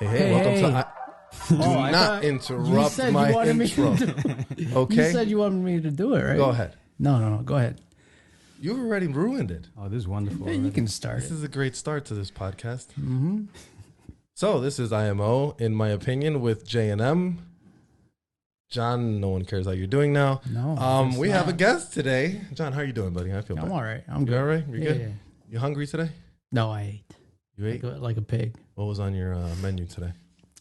Hey, welcome to... Do not interrupt my intro. Okay? You said you wanted me to do it, right? Go ahead. No. Go ahead. You've already ruined it. Oh, this is wonderful. Yeah, you can start. This is a great start to this podcast. Mm-hmm. So this is IMO, in my opinion, with J&M. John, no one cares how you're doing now. No. We have a guest today. John, how are you doing, buddy? I feel I'm bad. all right. I'm good. You all right? You good? Yeah. You hungry today? No, I ate. You ate? Like a pig. What was on your menu today?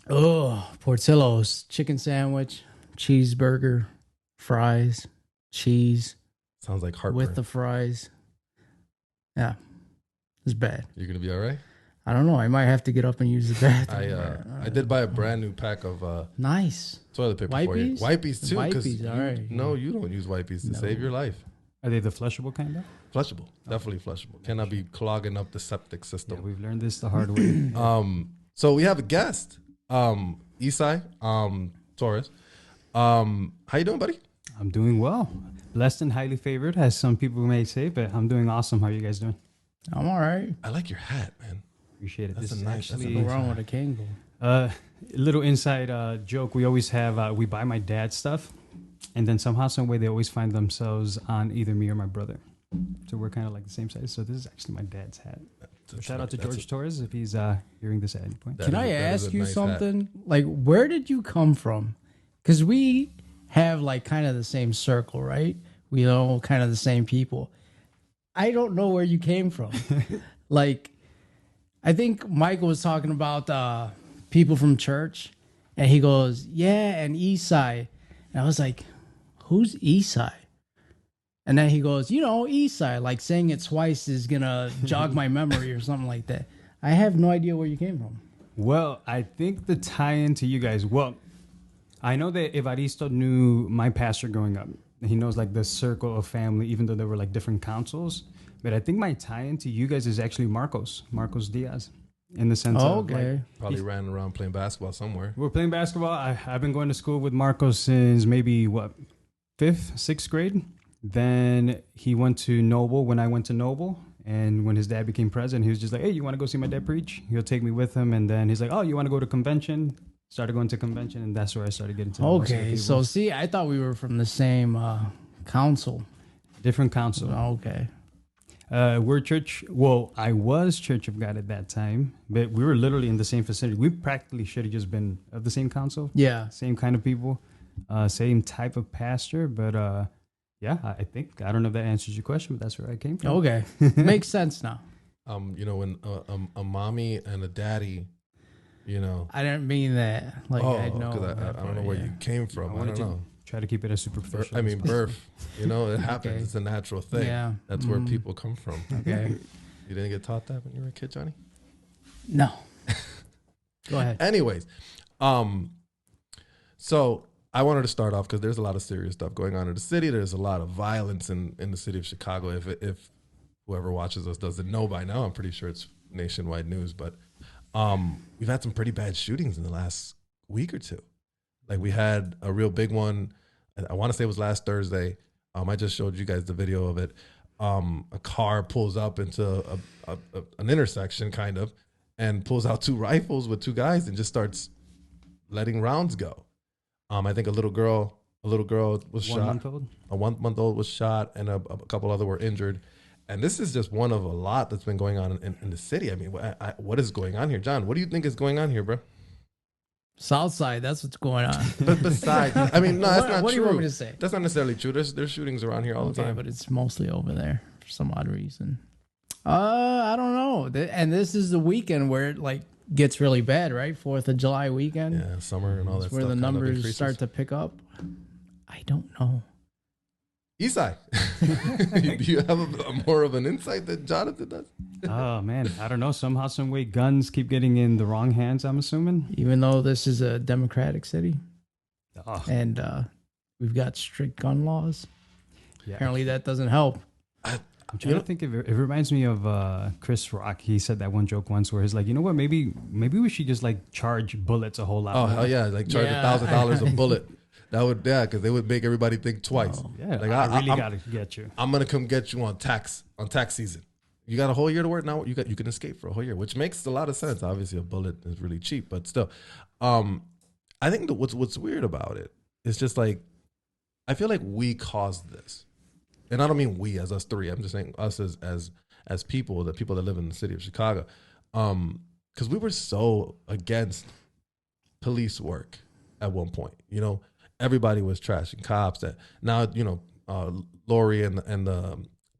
Oh, Portillo's chicken sandwich, cheeseburger, fries, cheese. Sounds like heartburn. With the fries. Yeah. It's bad. You're going to be all right? I don't know. I might have to get up and use the bathroom. I did buy a brand new pack of nice toilet paper for you. Wipies too. Wipies, all right. No, you don't use Wipies to save your life. Are they the flushable kind of? Flushable. Definitely flushable. Cannot be clogging up the septic system. Yeah, we've learned this the hard way. So we have a guest. Isai Torres. How you doing, buddy? I'm doing well. Blessed and highly favored, as some people may say, but I'm doing awesome. How are you guys doing? I'm all right. I like your hat, man. Appreciate it. That's this a nice. actually What's wrong with a Kango? little inside joke. We always have. We buy my dad's stuff, and then somehow, some way, they always find themselves on either me or my brother. So we're kind of like the same size. So this is actually my dad's hat. Shout out to George Torres if he's hearing this at any point. Can I ask you something? Like, where did you come from? Because we have like kind of the same circle, right? We know kind of the same people. I don't know where you came from. Like, I think Michael was talking about people from church, and he goes, "Yeah, and Isai," and I was like, "Who's Isai?" And then he goes, Isai, like saying it twice is going to jog my memory or something like that. I have no idea where you came from. Well, I think the tie-in to you guys, I know that Evaristo knew my pastor growing up. He knows like the circle of family, even though there were like different councils. But I think my tie-in to you guys is actually Marcos Diaz. In the sense of like, probably ran around playing basketball somewhere. We're playing basketball. I've been going to school with Marcos since maybe 5th, 6th grade. Then he went to Noble when I went to Noble. And when his dad became president, he was just like, "Hey, you want to go see my dad preach?" He'll take me with him. And then he's like, "Oh, you want to go to convention?" Started going to convention. And that's where I started getting to know Okay. So see, I thought we were from the same council. Different council. Okay. We're church. Well, I was Church of God at that time, but we were literally in the same facility. We practically should have just been of the same council. Yeah. Same kind of people, same type of pastor. But yeah, I don't know if that answers your question, but that's where I came from. Okay. Makes sense now. When a mommy and a daddy, I didn't mean that. Like, I know. I don't know where you came from. I don't know. Try to keep it as superficial. Birth. It happens. Okay. It's a natural thing. Yeah. That's where people come from. Okay. You didn't get taught that when you were a kid, Johnny? No. Go ahead. Anyways, so I wanted to start off because there's a lot of serious stuff going on in the city. There's a lot of violence in the city of Chicago. If whoever watches us doesn't know by now, I'm pretty sure it's nationwide news. But we've had some pretty bad shootings in the last week or two. Like we had a real big one. I want to say it was last Thursday. I just showed you guys the video of it. A car pulls up into an intersection kind of and pulls out 2 rifles with 2 guys and just starts letting rounds go. I think a little girl was shot. 1 month old? A 1-month-old was shot and a couple other were injured. And this is just one of a lot that's been going on in the city. I mean, what is going on here? John, what do you think is going on here, bro? Southside, that's what's going on. But besides, I mean, no, that's not true. What do you want me to say? That's not necessarily true. There's shootings around here all the time. But it's mostly over there for some odd reason. I don't know. And this is the weekend where it like gets really bad, right? 4th of July weekend. Yeah, summer and all that stuff. Where the numbers start to pick up. I don't know. Isai, do you have more of an insight than Jonathan does? Oh, man. I don't know. Somehow, some way, guns keep getting in the wrong hands, I'm assuming. Even though this is a democratic city. Oh. And we've got strict gun laws. Yeah. Apparently that doesn't help. I'm trying to think. It reminds me of Chris Rock. He said that one joke once where he's like, you know what? Maybe we should just like charge bullets a whole lot. Oh, hell yeah. Like charge $1,000 a bullet. That would, because they would make everybody think twice. Yeah, like I really got to get you. I'm gonna come get you on tax season. You got a whole year to work now. You can escape for a whole year, which makes a lot of sense. Obviously, a bullet is really cheap, but still, I think that what's weird about it is just like, I feel like we caused this, and I don't mean we as us three. I'm just saying us as people, the people that live in the city of Chicago, because we were so against police work at one point. You know, everybody was trashing cops. That now, you know, Lori and the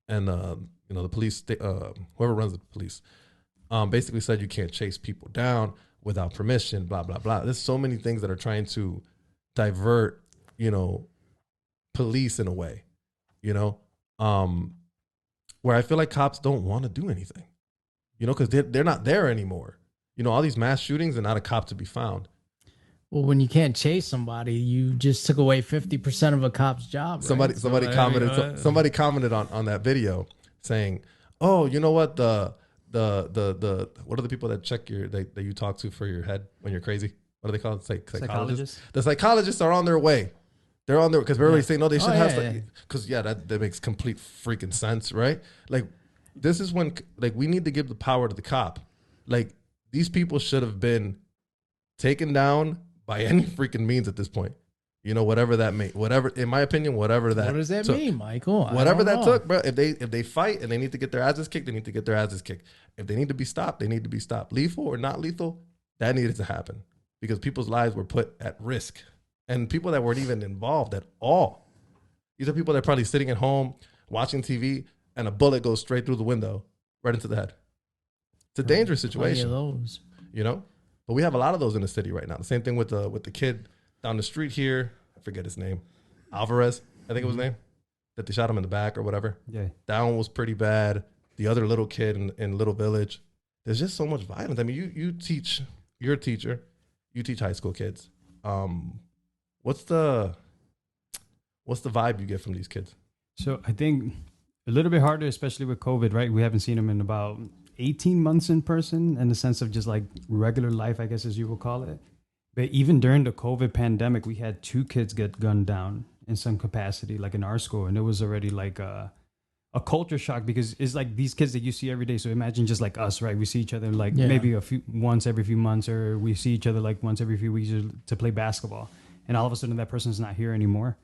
you know, the police, whoever runs the police, basically said you can't chase people down without permission, blah, blah, blah. There's so many things that are trying to divert, you know, police in a way, you know, where I feel like cops don't want to do anything, you know, because they're not there anymore. You know, all these mass shootings and not a cop to be found. Well, when you can't chase somebody, you just took away 50% of a cop's job. Right? Somebody commented on that video saying, "Oh, you know what? The what are the people that check that you talk to for your head when you're crazy? What are they called? Psychologists. The psychologists are on their way. They're on there because everybody's saying no, they should have because that makes complete freaking sense, right? Like this is when like we need to give the power to the cop. Like these people should have been taken down by any freaking means at this point. You know, whatever that may, whatever, in my opinion, whatever that. What does that mean, Michael? Whatever that took, bro. If they fight and they need to get their asses kicked, they need to get their asses kicked. If they need to be stopped, they need to be stopped. Lethal or not lethal, that needed to happen because people's lives were put at risk, and people that weren't even involved at all. These are people that are probably sitting at home watching TV, and a bullet goes straight through the window, right into the head. It's a dangerous situation. Those. You know, but we have a lot of those in the city right now. The same thing with the kid down the street here, I forget his name, Alvarez, I think it was his name, that they shot him in the back or whatever. Yeah. That one was pretty bad. The other little kid in Little Village. There's just so much violence. I mean, you're a teacher, you teach high school kids. What's the vibe you get from these kids? So I think a little bit harder, especially with COVID, right? We haven't seen them in about 18 months in person in the sense of just like regular life, I guess, as you will call it. But even during the COVID pandemic, we had 2 kids get gunned down in some capacity, like in our school. And it was already like a culture shock because it's like these kids that you see every day. So imagine just like us, right? We see each other like maybe once every few months, or we see each other like once every few weeks to play basketball. And all of a sudden that person's not here anymore.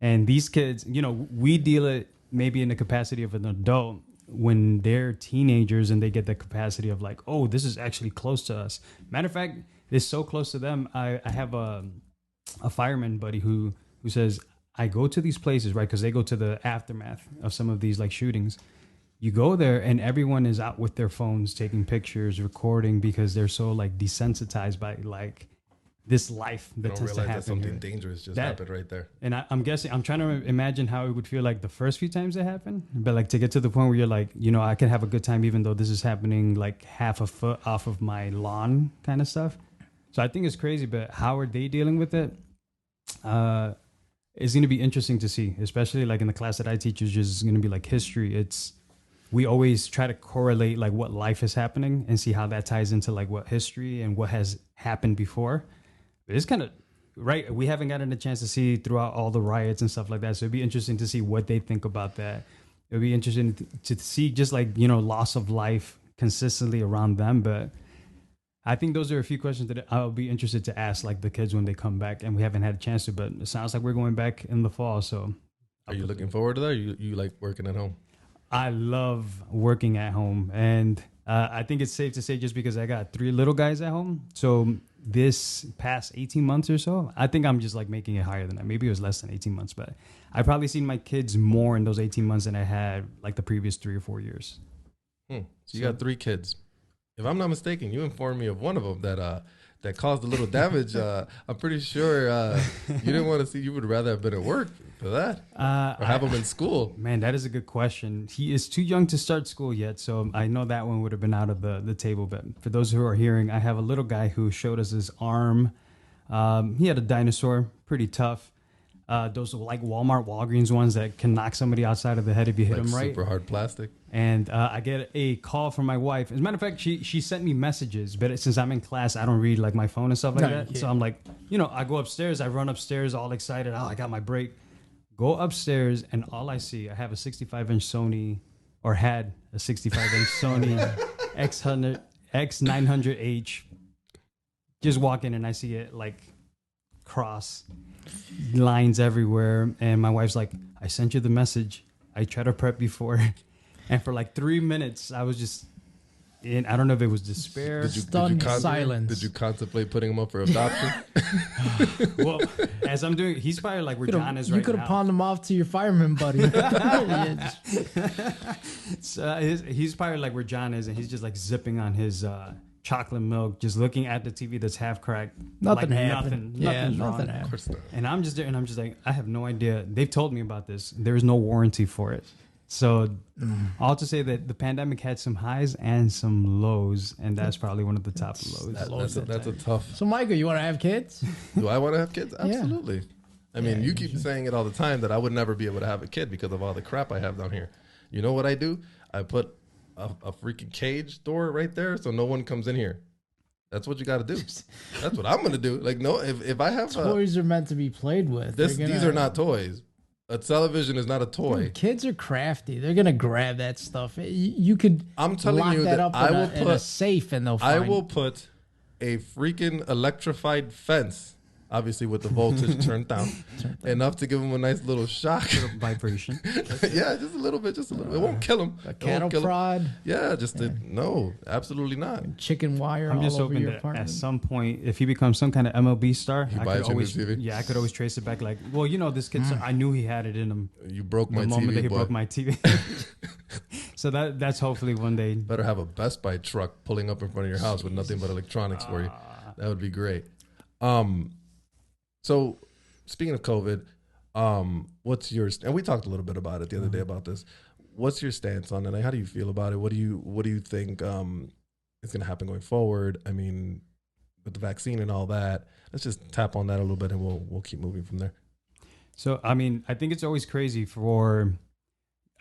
And these kids, you know, we deal it maybe in the capacity of an adult when they're teenagers and they get the capacity of like, oh, this is actually close to us. Matter of fact, it's so close to them. I have a fireman buddy who says, I go to these places, right? Because they go to the aftermath of some of these like shootings. You go there and everyone is out with their phones, taking pictures, recording, because they're so like desensitized by like this life that tends to happen. That something dangerous just happened right there. And I'm guessing, I'm trying to imagine how it would feel like the first few times it happened, but like to get to the point where you're like, you know, I can have a good time even though this is happening like half a foot off of my lawn kind of stuff. So I think it's crazy, but how are they dealing with it? It's going to be interesting to see, especially like in the class that I teach, is just going to be like history. We always try to correlate like what life is happening and see how that ties into like what history and what has happened before. But it's kind of right. We haven't gotten a chance to see throughout all the riots and stuff like that. So it'd be interesting to see what they think about that. It'd be interesting to see just like, you know, loss of life consistently around them. But I think those are a few questions that I'll be interested to ask like the kids when they come back, and we haven't had a chance to, but it sounds like we're going back in the fall. So are you looking forward to that? Or you like working at home? I love working at home, and I think it's safe to say just because I got 3 little guys at home. So this past 18 months or so, I think I'm just like making it higher than that. Maybe it was less than 18 months, but I probably seen my kids more in those 18 months than I had like the previous 3 or 4 years. So you got 3 kids. If I'm not mistaken, you informed me of one of them that caused a little damage. I'm pretty sure you didn't want to see. You would rather have been at work for that, or have him in school. Man, that is a good question. He is too young to start school yet, so I know that one would have been out of the table. But for those who are hearing, I have a little guy who showed us his arm. He had a dinosaur, pretty tough. Those are like Walmart, Walgreens ones that can knock somebody outside of the head if you hit them right. Super hard plastic. And I get a call from my wife. As a matter of fact, she sent me messages, but since I'm in class, I don't read like my phone and stuff like that. So I'm like, you know, I go upstairs, I run upstairs all excited. Oh, I got my break. Go upstairs, and all I see, I have a 65-inch Sony, or had a 65-inch Sony X900H. Just walk in and I see it like cross lines everywhere. And my wife's like, I sent you the message. I tried to prep before. And for like 3 minutes, I was just in, I don't know if it was despair. Stunned silence. Did you contemplate putting him up for adoption? Well, as I'm doing, he's probably like where John is right now. You could have pawned him off to your fireman buddy. So he's probably like where John is, and he's just like zipping on his chocolate milk, just looking at the TV that's half cracked. Nothing like happened. Nothing's wrong. Nothing happened. And I'm just there, and I'm just like, I have no idea. They've told me about this. There is no warranty for it. So all to say that the pandemic had some highs and some lows, and that's probably one of the top lows. That's a tough. So, Michael, you want to have kids? Do I want to have kids? Absolutely. Yeah. I mean, you keep saying it all the time that I would never be able to have a kid because of all the crap I have down here. You know what I do? I put a freaking cage door right there so no one comes in here. That's what you got to do. That's what I'm going to do. Like, no, if I have toys are meant to be played with. These are not toys. A television is not a toy. Dude, kids are crafty. They're gonna grab that stuff. You could. I'm telling you that up in a safe, and they'll. I will put a freaking electrified fence, obviously with the voltage turned down, enough to give them a nice little shock, vibration. Yeah, just a little bit. It won't kill them. A cattle prod. Yeah, no, absolutely not. Chicken wire. I'm just hoping that at some point, if he becomes some kind of MLB star, I could always trace it back. Like, well, you know, this kid. I knew he had it in him. You broke my TV. The moment that he broke my TV. So that's hopefully one day. Better have a Best Buy truck pulling up in front of your house with nothing but electronics for you. That would be great. So speaking of COVID, what's your, and we talked a little bit about it the other day about this. What's your stance on it? Like, how do you feel about it? What do you think is going to happen going forward? I mean, with the vaccine and all that, let's just tap on that a little bit and we'll keep moving from there. So, I mean, I think it's always crazy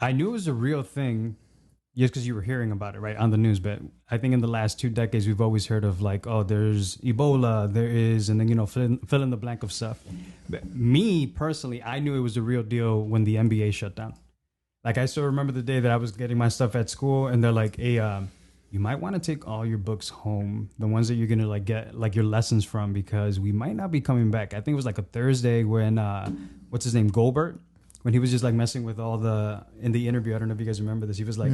I knew it was a real thing just because you were hearing about it, right, on the news. But I think in the last 2 decades, we've always heard of like, oh, there's Ebola, there is, and then, you know, fill in the blank of stuff. But me, personally, I knew it was a real deal when the NBA shut down. Like, I still remember the day that I was getting my stuff at school, and they're like, hey, you might want to take all your books home, the ones that you're going to like get like your lessons from, because we might not be coming back. I think it was like a Thursday when, what's his name, Goldberg, when he was just like messing with in the interview. I don't know if you guys remember this. He was like,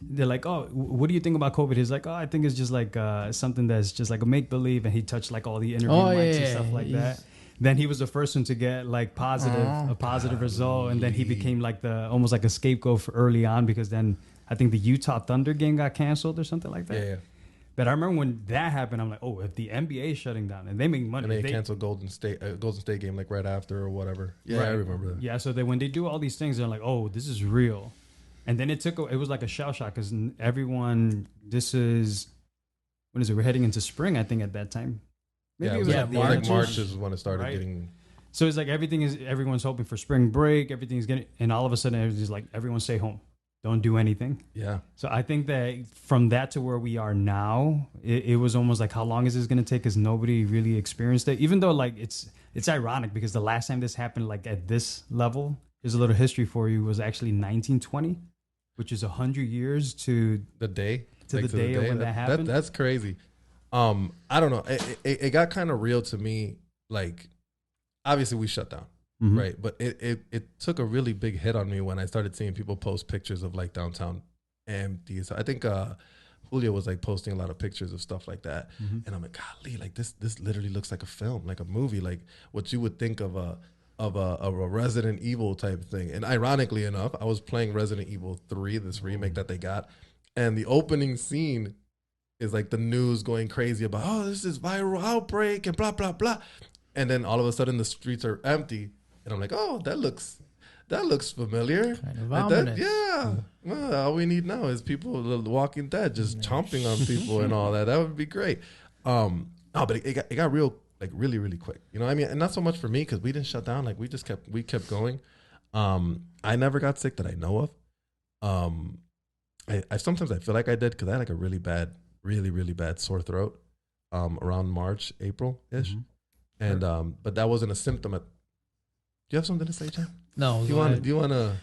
they're like, oh, what do you think about COVID? He's like, oh, I think it's just like something that's just like a make-believe. And he touched like all the interview mics and stuff like that. Then he was the first one to get like a positive result. And then he became like almost like a scapegoat for early on, because then I think the Utah Thunder game got canceled or something like that. Yeah. But I remember when that happened, I'm like, oh, if the NBA is shutting down and they make money. And they canceled Golden State game like right after or whatever. Yeah, right. I remember that. Yeah, so when they do all these things, they're like, oh, this is real. And then it was like a shell shock because when is it? We're heading into spring, I think, at that time. Maybe it was like March is when it started getting. So it's like everyone's hoping for spring break, everything's getting, and all of a sudden everybody's like, everyone stay home. Don't do anything. Yeah. So I think that from that to where we are now, it was almost like, how long is this going to take? Because nobody really experienced it. Even though like it's ironic because the last time this happened like at this level, here's a little history for you, was actually 1920, which is 100 years to the day of when that happened. That's crazy. I don't know. It got kind of real to me. Like, obviously we shut down. Mm-hmm. Right. But it took a really big hit on me when I started seeing people post pictures of like downtown empty. So I think Julio was like posting a lot of pictures of stuff like that. Mm-hmm. And I'm like, golly, like this literally looks like a film, like a movie, like what you would think of a Resident Evil type thing. And ironically enough, I was playing Resident Evil 3, this remake that they got. And the opening scene is like the news going crazy about, oh, this is viral outbreak and blah, blah, blah. And then all of a sudden the streets are empty. And I'm like, oh, that looks familiar. Kind of ominous. Yeah. Well, all we need now is people, the Walking Dead, just chomping on people and all that. That would be great. But it got real, like really, really quick. You know what I mean? And not so much for me because we didn't shut down. Like we kept going. I never got sick that I know of. I sometimes I feel like I did because I had like a really bad sore throat around March, April-ish. Mm-hmm. And but that wasn't a symptom you have something to say, John? No. Do you want to?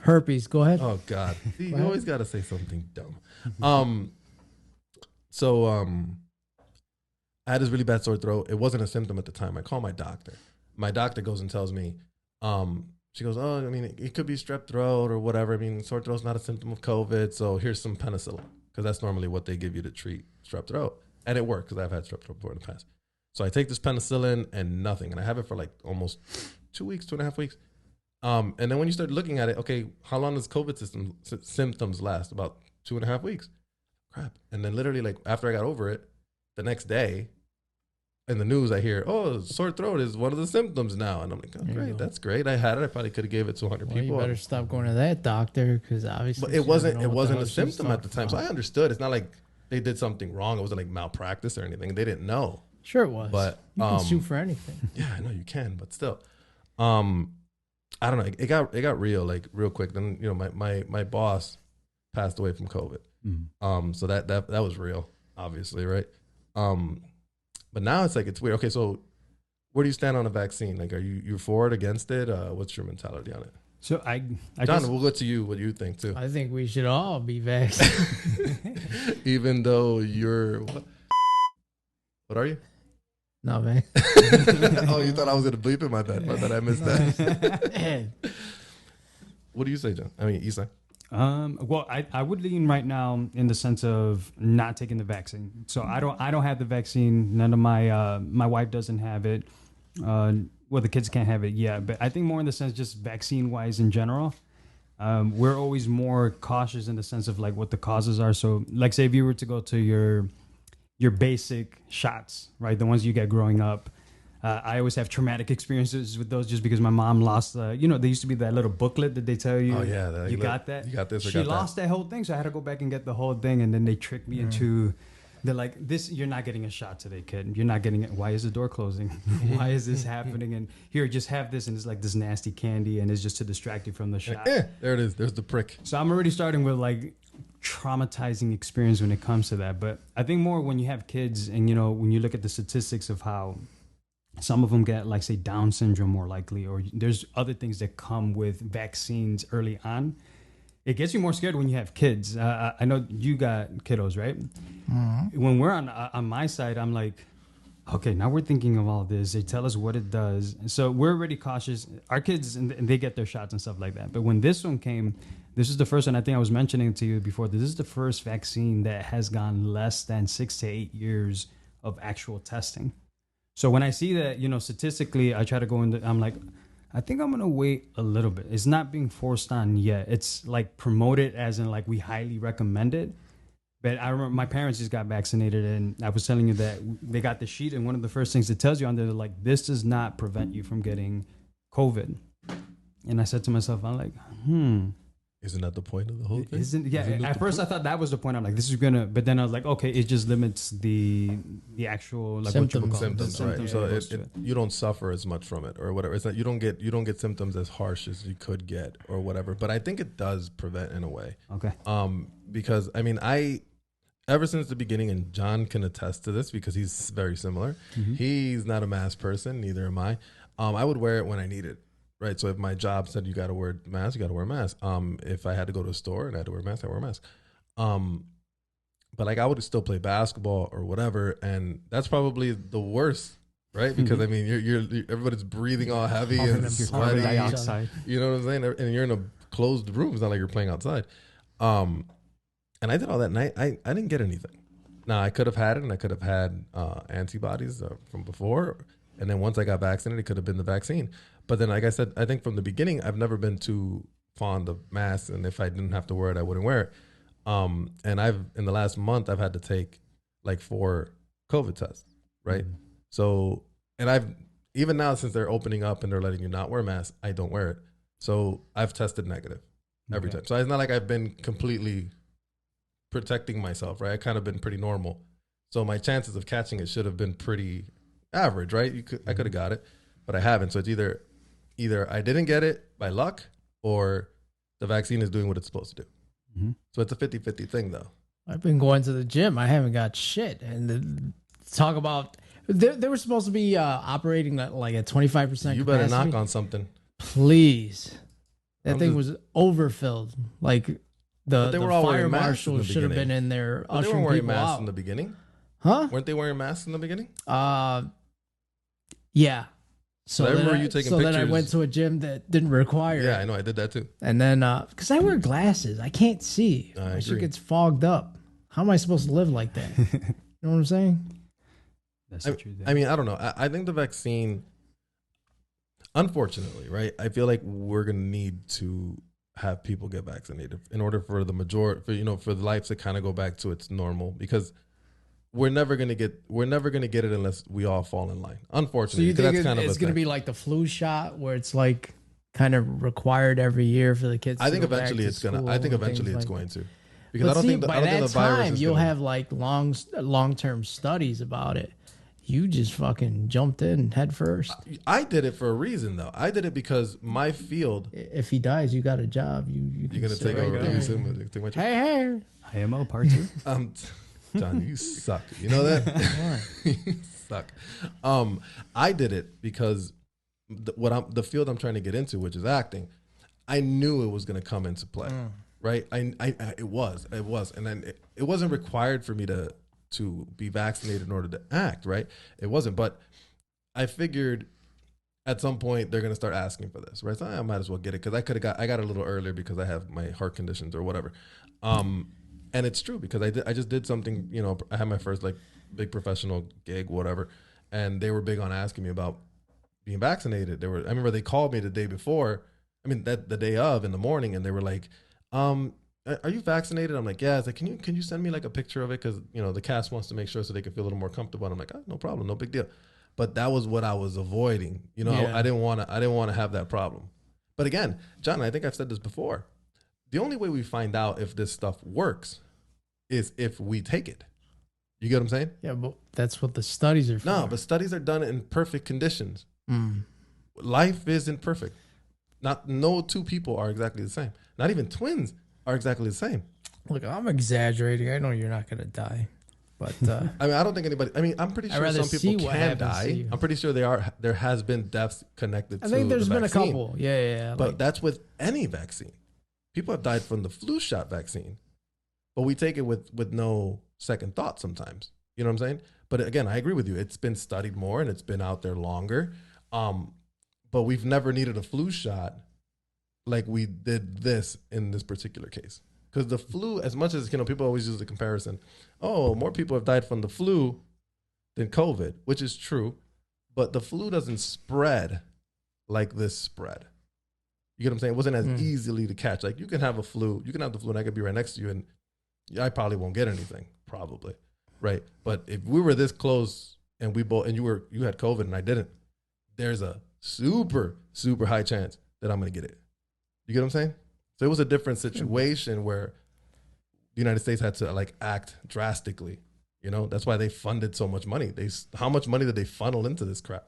Herpes. Go ahead. Oh God, you always got to say something dumb. So I had this really bad sore throat. It wasn't a symptom at the time. I call my doctor. My doctor goes and tells me, she goes, oh, I mean, it could be strep throat or whatever. I mean, sore throat's not a symptom of COVID, so here's some penicillin, because that's normally what they give you to treat strep throat, and it worked because I've had strep throat before in the past. So I take this penicillin and nothing, and I have it for like almost 2 weeks, 2.5 weeks. And then when you start looking at it, okay, how long does COVID symptoms last? About 2.5 weeks. Crap. And then literally, like, after I got over it, the next day in the news, I hear, oh, sore throat is one of the symptoms now. And I'm like, oh, great, that's great. I had it. I probably could have gave it to 100 people. You better stop going to that doctor, because obviously. But it wasn't a symptom at the time. So I understood. It's not like they did something wrong. It wasn't like malpractice or anything. They didn't know. Sure it was. But you can sue for anything. Yeah, I know you can, but still. I don't know. It got real, like, real quick. Then, you know, my boss passed away from COVID. So that was real, obviously, right? But now it's like, it's weird. Okay, so where do you stand on a vaccine? Like, are you for it, against it? What's your mentality on it? So I John, we'll go to you. What do you think too? I think we should all be vaccinated. Even though you're what are you? No, man. Oh, you thought I was gonna bleep it? My bad. I missed that. What do you say, John? I mean, Isai. Well, I would lean right now in the sense of not taking the vaccine. So I don't have the vaccine. None of my wife doesn't have it. Well, the kids can't have it yet, but I think more in the sense just vaccine wise in general. We're always more cautious in the sense of like what the causes are. So like, say if you were to go to your basic shots, right? The ones you get growing up. I always have traumatic experiences with those just because my mom lost, there used to be that little booklet that they tell you, oh, yeah, you got that? You got this. She lost that whole thing, so I had to go back and get the whole thing, and then they tricked me into, they're like, this, you're not getting a shot today, kid. You're not getting it. Why is the door closing? Why is this happening? And here, just have this, and it's like this nasty candy, and it's just to distract you from the shot. There it is. There's the prick. So I'm already starting with like traumatizing experience when it comes to that. But I think more when you have kids and, when you look at the statistics of how some of them get, like, say, Down syndrome more likely, or there's other things that come with vaccines early on. It gets you more scared when you have kids. I know you got kiddos, right? Mm-hmm. When we're on my side, I'm like, okay, now we're thinking of all this. They tell us what it does. So we're already cautious. Our kids, and they get their shots and stuff like that. But when this one came, this is the first one. I think I was mentioning to you before. This is the first vaccine that has gone less than 6 to 8 years of actual testing. So when I see that, statistically, I try to go into, I'm like, I think I'm going to wait a little bit. It's not being forced on yet. It's like promoted as in like we highly recommend it. But I remember my parents just got vaccinated, and I was telling you that they got the sheet, and one of the first things it tells you on there, they're like, this does not prevent you from getting COVID. And I said to myself, I'm like, Isn't that the point of the whole thing? At first I thought that was the point. I'm like, this is gonna, but then I was like, okay, it just limits the actual like symptoms, right? So you don't suffer as much from it or whatever. It's not, you don't get symptoms as harsh as you could get or whatever. But I think it does prevent in a way. Okay. Because I mean, ever since the beginning, and John can attest to this because he's very similar. Mm-hmm. He's not a mask person, neither am I. I would wear it when I need it. Right, so if my job said you got to wear a mask, you got to wear a mask. If I had to go to a store and I had to wear a mask, I wear a mask. But like I would still play basketball or whatever, and that's probably the worst, right? Because I mean, you're everybody's breathing all heavy and sweaty. Dioxide. You know what I'm saying? And you're in a closed room. It's not like you're playing outside. And I did all that, and I didn't get anything. Now I could have had it, and I could have had antibodies from before, and then once I got vaccinated, it could have been the vaccine. But then, like I said, I think from the beginning, I've never been too fond of masks. And if I didn't have to wear it, I wouldn't wear it. And in the last month, I've had to take like 4 COVID tests, right? Mm-hmm. So, and even now, since they're opening up and they're letting you not wear masks, I don't wear it. So I've tested negative every time. So it's not like I've been completely protecting myself, right? I kind of been pretty normal. So my chances of catching it should have been pretty average, right? I could have got it, but I haven't. So it's either I didn't get it by luck or the vaccine is doing what it's supposed to do. Mm-hmm. So it's a 50-50 thing, though. I've been going to the gym. I haven't got shit. And talk about They were supposed to be operating at like a 25%. You better knock on something. Please. That thing was overfilled. Like the all fire wearing masks marshal should have been in there But they ushering weren't wearing people masks out. in the beginning. Huh? Weren't they wearing masks in the beginning? Yeah. So I remember you taking then I pictures. went to a gym that didn't require Yeah, it. I know. I did that too. And then, because I wear glasses, I can't see. I My shit agree. gets fogged up. How am I supposed to live like that? You know what I'm saying? That's the truth. I mean, I don't know. I think the vaccine, unfortunately, right? I feel like we're gonna need to have people get vaccinated in order for the majority, for the life to kind of go back to its normal, because we're never gonna get it unless we all fall in line. So Unfortunately, you 'cause think that's kind of it's a going to thing. be like the flu shot where it's like kind of required every year for the kids I to think go back eventually to it's gonna. school I think and eventually things it's like going that. to, because But I don't see, think by that the virus time is you'll gonna, have like long-term studies about it. You just fucking jumped in head first. I did it for a reason, though. I did it because my field. If he dies, you got a job. You're You're gonna take over really soon. Take my job. Hey, IMO part 2. John, you suck. You know that? You suck. I did it because the field I'm trying to get into, which is acting, I knew it was going to come into play, right? It was, and then it wasn't required for me to be vaccinated in order to act, right? It wasn't, but I figured at some point they're going to start asking for this, right? So I might as well get it, because I got it a little earlier because I have my heart conditions or whatever. And it's true, because I just did something, I had my first like big professional gig, whatever. And they were big on asking me about being vaccinated. I remember they called me the day before, the day of in the morning, and they were like, are you vaccinated? I'm like, yeah. It's like, can you send me like a picture of it? Cause the cast wants to make sure so they can feel a little more comfortable. And I'm like, no problem. No big deal. But that was what I was avoiding. Yeah. I didn't want to have that problem. But again, John, I think I've said this before. The only way we find out if this stuff works is if we take it. You get what I'm saying? yeah, but that's what the studies are for. No, but studies are done in perfect conditions. Life isn't perfect. No two people are exactly the same. Not even twins are exactly the same. Look, I'm exaggerating. I know you're not gonna die, but I don't think anybody. I'm pretty I'd sure rather some people see what can happens to die. you. I'm pretty sure there has been deaths connected. I think to there's the been vaccine. a couple. Yeah. But that's with any vaccine. People have died from the flu shot vaccine, but we take it with no second thought sometimes. You know what I'm saying? But again, I agree with you. It's been studied more and it's been out there longer. But we've never needed a flu shot like we did this in this particular case. Because the flu, as much as people always use the comparison, more people have died from the flu than COVID, which is true. But the flu doesn't spread like this spread. You get what I'm saying? It wasn't as easily to catch. Like you can have the flu and I could be right next to you and I probably won't get anything, probably, right? But if we were this close and you had COVID and I didn't, there's a super, super high chance that I'm going to get it. You get what I'm saying? So it was a different situation where the United States had to like act drastically. That's why they funded so much money. How much money did they funnel into this crap?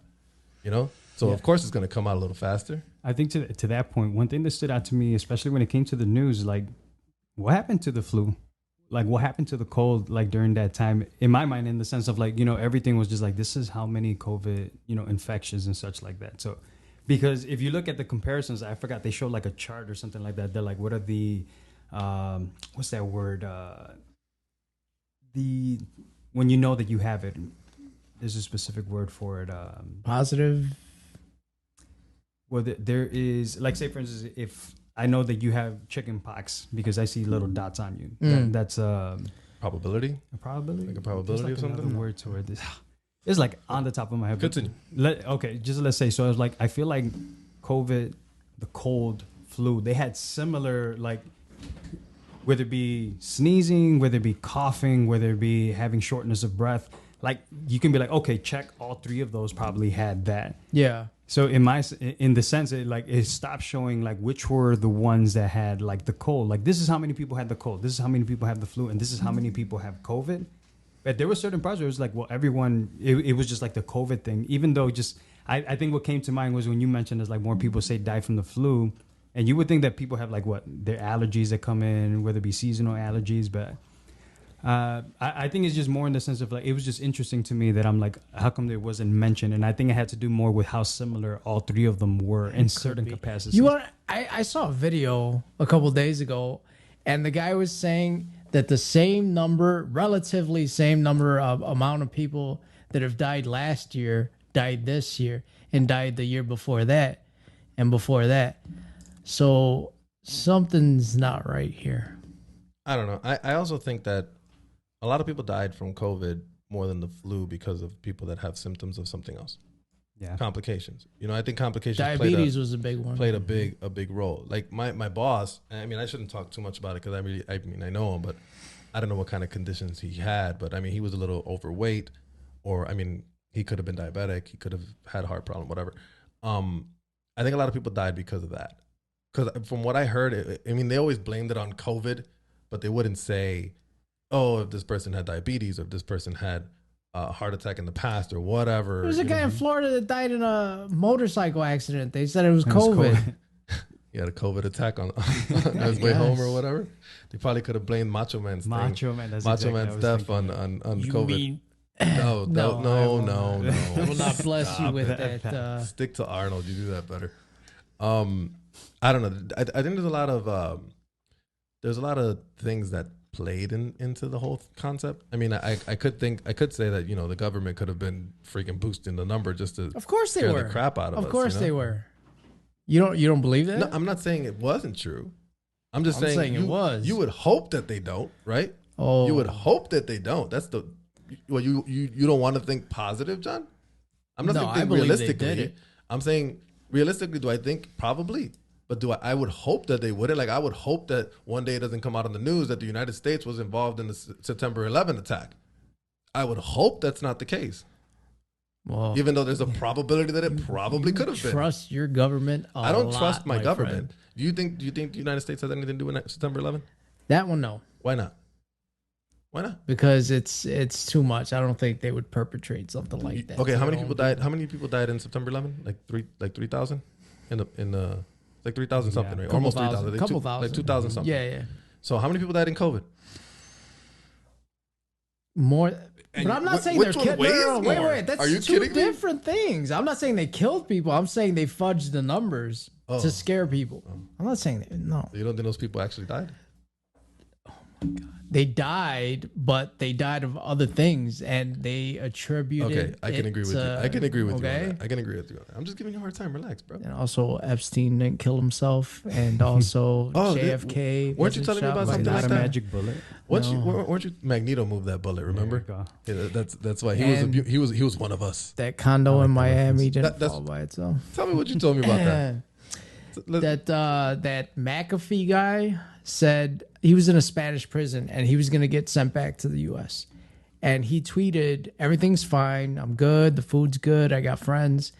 So of course it's going to come out a little faster. I think to that point, one thing that stood out to me, especially when it came to the news, like what happened to the flu? Like what happened to the cold, like during that time, in my mind, in the sense of like, everything was just like, this is how many COVID, infections and such like that. So, because if you look at the comparisons, I forgot, they showed like a chart or something like that. They're like, what are the, what's that word? When you know that you have it, there's a specific word for it. positive. Well, there is, like, say for instance, if I know that you have chicken pox because I see little dots on you, that's Probability? a probability. Like a probability There's or something? another word to it. It's like on the top of my head. Continue. Okay, just let's say. So I was like, I feel like COVID, the cold, flu, they had similar, like, whether it be sneezing, whether it be coughing, whether it be having shortness of breath. Like you can be like, okay, check, all three of those probably had that. Yeah. So in the sense, it stopped showing like which were the ones that had like the cold. Like this is how many people had the cold. This is how many people have the flu, and this is how many people have COVID. But there were certain parts where it was like, well, everyone. It was just like the COVID thing. Even though I think what came to mind was when you mentioned is like more people say die from the flu, and you would think that people have like what their allergies that come in, whether it be seasonal allergies, but I think it's just more in the sense of like, it was just interesting to me that I'm like, how come it wasn't mentioned? And I think it had to do more with how similar all three of them were in certain capacities. I saw a video a couple days ago, and the guy was saying that the same number, relatively same number of amount of people that have died last year died this year and died the year before that and before that. So something's not right here. I don't know. I also think that a lot of people died from COVID more than the flu because of people that have symptoms of something else. Yeah. Complications. You know, I think complications Diabetes was a big one. Played a big role. Like my boss, I mean, I shouldn't talk too much about it because I know him, but I don't know what kind of conditions he had, but I mean, he was a little overweight, or I mean, he could have been diabetic, he could have had a heart problem, whatever. I think a lot of people died because of that. Because from what I heard, I mean, they always blamed it on COVID, but they wouldn't say, oh, if this person had diabetes, or if this person had a heart attack in the past, or whatever. There was a guy in Florida that died in a motorcycle accident. They said it was COVID. He had a COVID attack on his way home or whatever. They probably could have blamed Macho Man's death on COVID. Mean, no. I will not bless you with that. Stick to Arnold. You do that better. I don't know. I think there's a lot of things that played into the whole concept. I mean, I could say that, you know, the government could have been freaking boosting the number just to of course they scare were the crap out of us. Of course, you know? they were. You don't believe that? No, I'm not saying it wasn't true. I'm saying it was. You would hope that they don't, right? Oh, you would hope that they don't. That's the. Well, you don't want to think positive, John. I'm not saying realistically. I'm saying realistically. Do I think probably? But I would hope that they wouldn't. Like, I would hope that one day it doesn't come out on the news that the United States was involved in the September 11 attack. I would hope that's not the case. Well, even though there's a probability that it probably could have been. Trust your government. I don't trust my government. Friend. Do you think the United States has anything to do with September 11? That one, no. Why not? Why not? Because it's too much. I don't think they would perpetrate something like that. Okay, how many people died? How many people died in September 11? Like 3,000 in like 3,000 something, right? Almost 3,000. Couple thousand. Like 2,000 something. Yeah. So how many people died in COVID? More. But I'm not saying they're killing. No, wait. That's two different things. I'm not saying they killed people. I'm saying they fudged the numbers to scare people. I'm not saying that. No. You don't think those people actually died? Oh my God. They died, but they died of other things, and they attributed. Okay, I can agree with you. I can agree with you on that. I can agree with you on that. I'm just giving you a hard time. Relax, bro. And also, Epstein didn't kill himself, and also JFK. Weren't you telling me about something like that? Magic bullet. Weren't you? Magneto moved that bullet. Remember? Yeah, that's why he was one of us. That condo in Miami didn't fall by itself. Tell me what you told me about that. That McAfee guy said he was in a Spanish prison and he was going to get sent back to the U.S. And he tweeted, everything's fine. I'm good. The food's good. I got friends.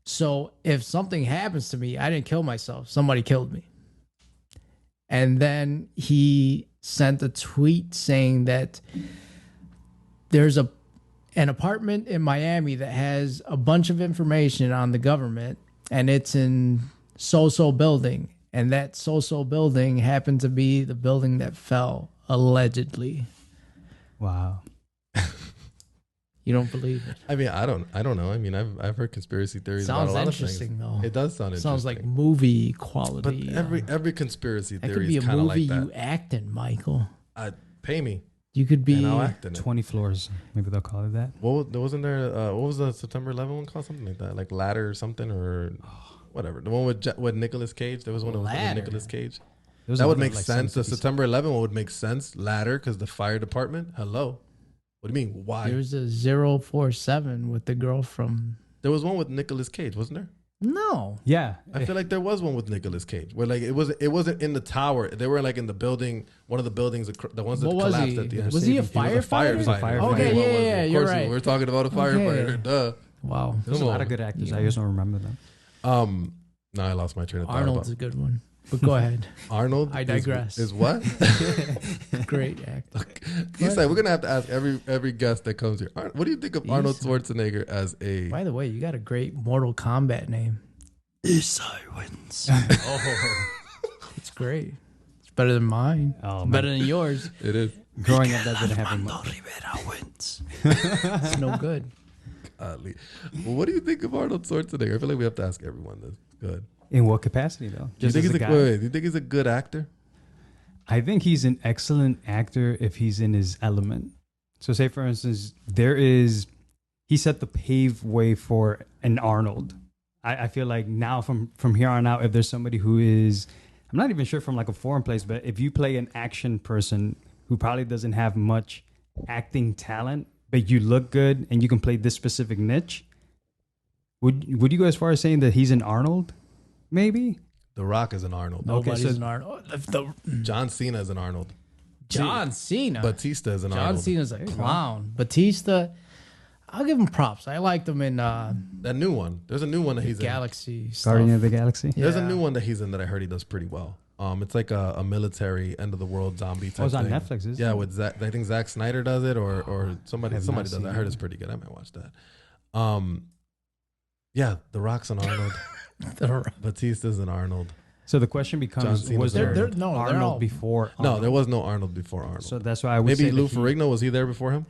So if something happens to me, I didn't kill myself. Somebody killed me. And then he sent a tweet saying that there's an apartment in Miami that has a bunch of information on the government, and it's in so-so building. And that so-so building happened to be the building that fell, allegedly. Wow. You don't believe it? I mean, I don't know. I mean, I've heard conspiracy theories about a lot of things. Sounds interesting, though. It does sound interesting. Sounds like movie quality. But every consprisy theory is kind of like that. That could be a movie you act in, Michael. Pay me. You could be. And I'll act in 20 floors. Maybe they'll call it that. Wasn't there? What was the September 11 one called? Something like that, like Ladder or something, or whatever. The one with Nicolas Cage. There was one with Nicolas Cage. That would make sense. The September 11 one would make sense. Ladder, because the fire department. Hello. What do you mean? Why? There's a 047 with the girl from. There was one with Nicolas Cage, wasn't there? No. Yeah. I feel like there was one with Nicolas Cage where like it wasn't in the tower. They were like in the building, one of the buildings, the ones that collapsed at the end. Was he a firefighter? He was a firefighter. Okay, yeah, you're right. We're talking about a firefighter. Okay. Duh. Wow. There's a lot of good actors. I just don't remember them. No, I lost my train of thought. Arnold's a good one. But go ahead. Arnold? I digress. Is what? Great actor. Isai, we're going to have to ask every guest that comes here. What do you think of Arnold Schwarzenegger as a... By the way, you got a great Mortal Kombat name. Isai wins. Oh. It's great. It's better than mine. Oh, It's better than yours. It is. Growing up, that didn't happen much. Rivera wins. It's no good. Well, what do you think of Arnold Schwarzenegger? I feel like we have to ask everyone this. Good. In what capacity, though? Do you think as he's a guy? do you think he's a good actor? I think he's an excellent actor if he's in his element. So, say for instance, he set the pave way for an Arnold. I feel like now from here on out, if there's somebody who is, I'm not even sure from like a foreign place, but if you play an action person who probably doesn't have much acting talent, but you look good and you can play this specific niche, would you go as far as saying that he's an Arnold? Maybe. The Rock is an Arnold. Nobody's so- an Arnold. John Cena is an Arnold. John Cena. Batista is an John Arnold. Cena's a clown. Batista, I'll give him props. I liked him in That new one. There's a new one that he's in. Galaxy stuff. Guardian of the Galaxy. Yeah. There's a new one that he's in that I heard he does pretty well. It's like a military end of the world zombie type Oh, it's on thing. Netflix, isn't Yeah, it? with Zack. I think Zack Snyder does it, or somebody have not does it. seen I heard it. it's pretty good. I might watch that. Yeah, The Rock's an Arnold. Batista's an Arnold. So the question John becomes: Cena's was an there Arnold. No, they're Arnold all- before? No, Arnold? there was no Arnold before Arnold. So that's why I would Maybe say Lou that Ferrigno, was he there before him?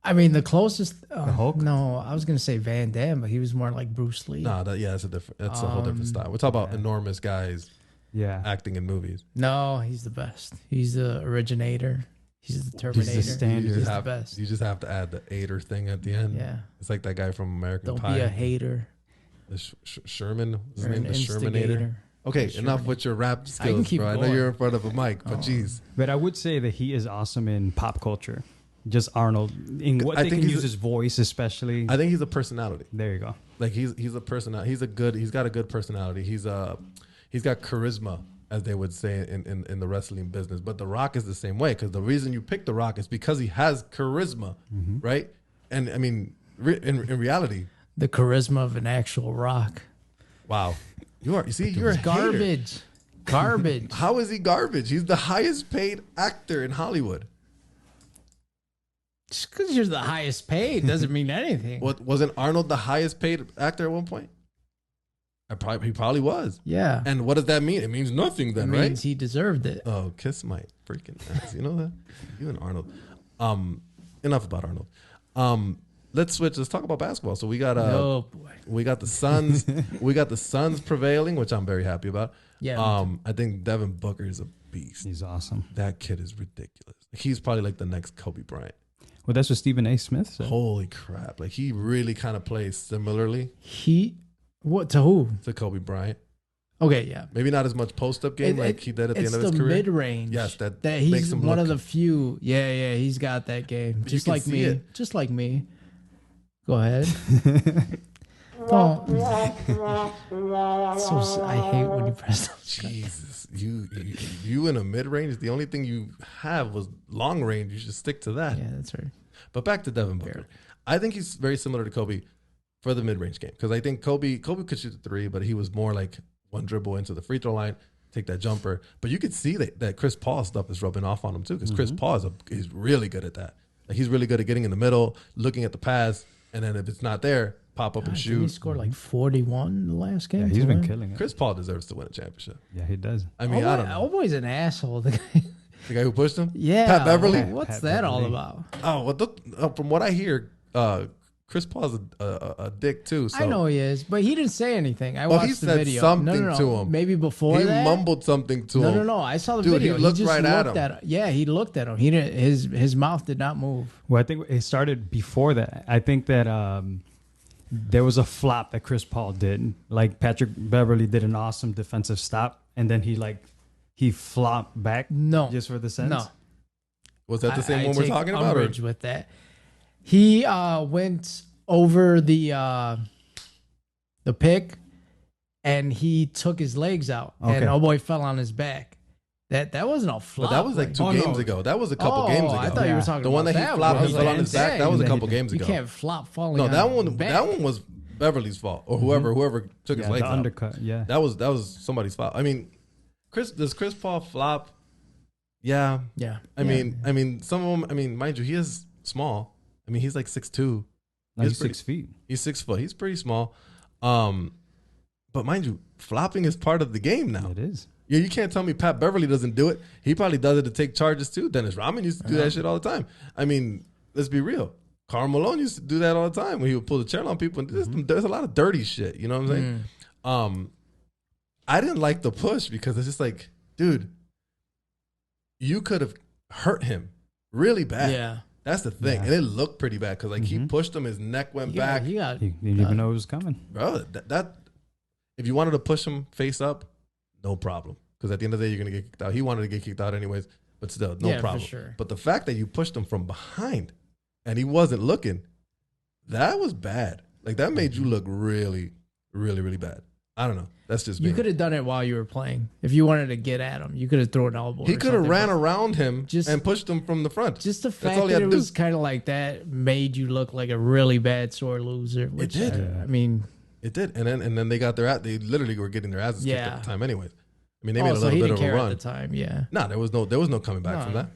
I mean, the closest. The Hulk? No, I was gonna say Van Damme, but he was more like Bruce Lee. Nah, that's a whole different style. We're talking about yeah. enormous guys Yeah. acting in movies. No, he's the best. He's the originator. He's the Terminator. standard. He's the have, best. you just have to add the Ader thing at the end. Yeah. It's like that guy from American Don't Pie. be a hater. The Sherman, his Or name an is Shermanator. instigator. Okay, Sherman. enough with your rap I can skills, keep bro. I know going. you're in front of a mic, but jeez. But I would say that he is awesome in pop culture. Just Arnold in what I they think can he's use his voice, especially. I think he's a personality. There you go. Like he's a person. He's got a good personality. He's got charisma, as they would say in the wrestling business. But The Rock is the same way, because the reason you pick The Rock is because he has charisma, right? And I mean, in reality, The charisma of an actual rock. wow, you're a hater. Garbage. Garbage. How is he garbage? He's the highest paid actor in Hollywood. Just because you're the highest paid doesn't mean anything. What wasn't Arnold the highest paid actor at one point? He probably was. Yeah. And what does that mean? It means nothing It then, means right? he deserved it. Oh, kiss my freaking ass. You know that? You and Arnold. Enough about Arnold. Let's switch. Let's talk about basketball. So we got Oh boy. we got the Suns. We got the Suns prevailing, which I'm very happy about. Yeah. I think Devin Booker is a beast. He's awesome. That kid is ridiculous. He's probably like the next Kobe Bryant. Well, that's what Stephen A. Smith said. Holy crap. Like he really kind of plays similarly What to who? to Kobe Bryant. Okay, yeah. Maybe not as much post-up game like he did at the end of his It's career. the mid-range. Yes, that he's makes him one look- of the few. Yeah, he's got that game. But you Just can like see me. it. Just like me. Go ahead. Don't. I hate when you press those. Jesus, you in a mid-range, the only thing you have was long range. You should stick to that. Yeah, that's right. But back to Devin Booker. I think he's very similar to Kobe for the mid-range game, because I think Kobe could shoot the three, but he was more like one dribble into the free throw line, take that jumper. But you could see that Chris Paul stuff is rubbing off on him too, because Chris Paul is really good at that. Like he's really good at getting in the middle, looking at the pass, and then if it's not there, pop up and He shoot. scored like 41 in the last game. Yeah, he's been too, killing it. Chris Paul deserves to win a championship. Yeah, he does. I mean, I don't know. Always an asshole. The guy. The guy who pushed him? Yeah. Pat Beverly? What's Pat that all Beverly. about? Oh, well, from what I hear, Chris Paul's a dick too. So. I know he is, but he didn't say anything. I Well, watched he the said video. something no. to him. Maybe before He that. mumbled something to him. No. I saw the Dude, video. he looked just right at looked him. Yeah, he looked at him. He didn't. His mouth did not move. Well, I think it started before that. I think that there was a flop that Chris Paul did. Like Patrick Beverly did an awesome defensive stop, and then he flopped back. No, Just for the sense. no. Was that the same I one we're take talking about? Or? umbrage with that. He went over the pick, and he took his legs out, and Okay. oh boy fell on his back. That wasn't a flop. But that was like 2 games ago. That was a couple games ago. I thought you were talking The about one that he flopped and one. fell on his back. That was a couple games You ago. can't flop falling. No, on that your one. back. That one was Beverly's fault, or whoever took his Yeah, legs the out. undercut. Yeah. That was somebody's fault. I mean, does Chris Paul flop? Yeah. Yeah. I mean, some of them. I mean, mind you, he is small. I mean, he's like 6'2". Like He's pretty- 6 feet. He's 6 foot. He's pretty small. But mind you, flopping is part of the game now. It is. Yeah, you can't tell me Pat Beverly doesn't do it. He probably does it to take charges too. Dennis Rodman used to do that shit all the time. I mean, let's be real. Karl Malone used to do that all the time when he would pull the chair on people. And there's a lot of dirty shit. You know what I'm saying? I didn't like the push because it's just like, dude, you could have hurt him really bad. Yeah. That's the thing. And it looked pretty bad because like he pushed him, his neck went back. He didn't even know it was coming. Bro, that if you wanted to push him face up, no problem. Because at the end of the day, you're going to get kicked out. He wanted to get kicked out anyways, but still, no problem. For sure. But the fact that you pushed him from behind and he wasn't looking, that was bad. Like, that made you look really, really, really bad. I don't know. That's just me. You could have done it while you were playing. If you wanted to get at him, you could have thrown an elbow. He could have ran around him and pushed him from the front. Just the fact that it was kind of like that made you look like a really bad sore loser. Which, it did. I mean... It did, and then they got they literally were getting their asses kicked at the time, anyways. I mean, they made a little bit of a run at the time, yeah. No, there was no coming back from that.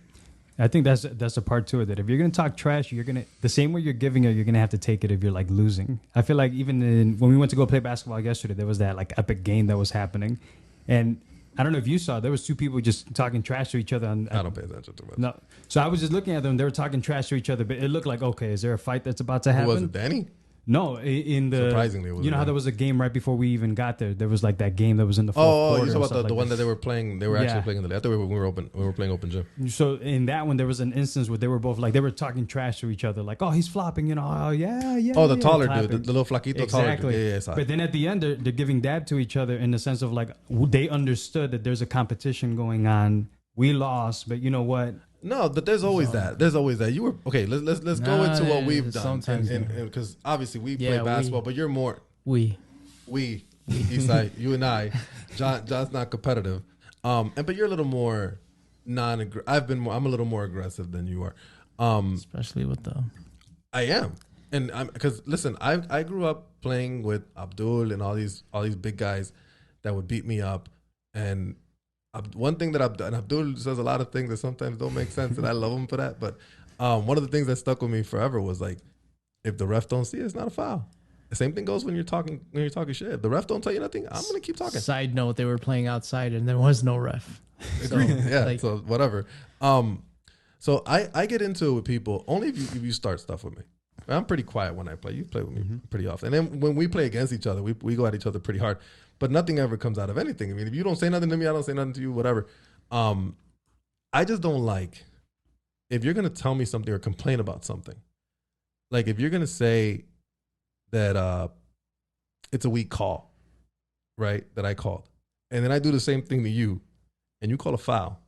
I think that's a part to it that if you're gonna talk trash, you're gonna the same way you're giving it, you're gonna have to take it if you're like losing. I feel like even when we went to go play basketball yesterday, there was that like epic game that was happening, and I don't know if you saw, there was two people just talking trash to each other. I don't pay attention to much. No, so I was just looking at them. They were talking trash to each other, but it looked like, okay, is there a fight that's about to happen? Who was it, Danny? No, in the surprisingly, it was how there was a game right before we even got there. There was like that game that was in the fourth quarter. Oh, you talking about the one that they were playing? They were actually playing in the. I thought we were playing open gym. So in that one, there was an instance where they were both like they were talking trash to each other, like, "Oh, he's flopping," you know. "Oh, yeah." Oh, the taller dude, the little flaquito taller dude. Yeah. But then at the end, they're giving dab to each other in the sense of like they understood that there's a competition going on. We lost, but you know what? No, but there's always that. There's always that. You were okay. Let's go into what we've done, and because obviously we play basketball, but you're more we Isai, you and I. John's not competitive, but you're a little more I'm a little more aggressive than you are, especially with the. I am, and because listen, I grew up playing with Abdul and all these big guys that would beat me up, and. One thing that Abdul says a lot of things that sometimes don't make sense, and I love him for that. But one of the things that stuck with me forever was like, if the ref don't see it, it's not a foul. The same thing goes when you're talking shit. If the ref don't tell you nothing, I'm gonna keep talking. Side note: they were playing outside and there was no ref. So, yeah, so whatever. So I get into it with people only if you start stuff with me. I'm pretty quiet when I play. You play with me pretty often, and then when we play against each other, we go at each other pretty hard. But nothing ever comes out of anything. I mean, if you don't say nothing to me, I don't say nothing to you, whatever. I just don't like, if you're going to tell me something or complain about something, like if you're going to say that it's a weak call, right, that I called, and then I do the same thing to you, and you call a foul,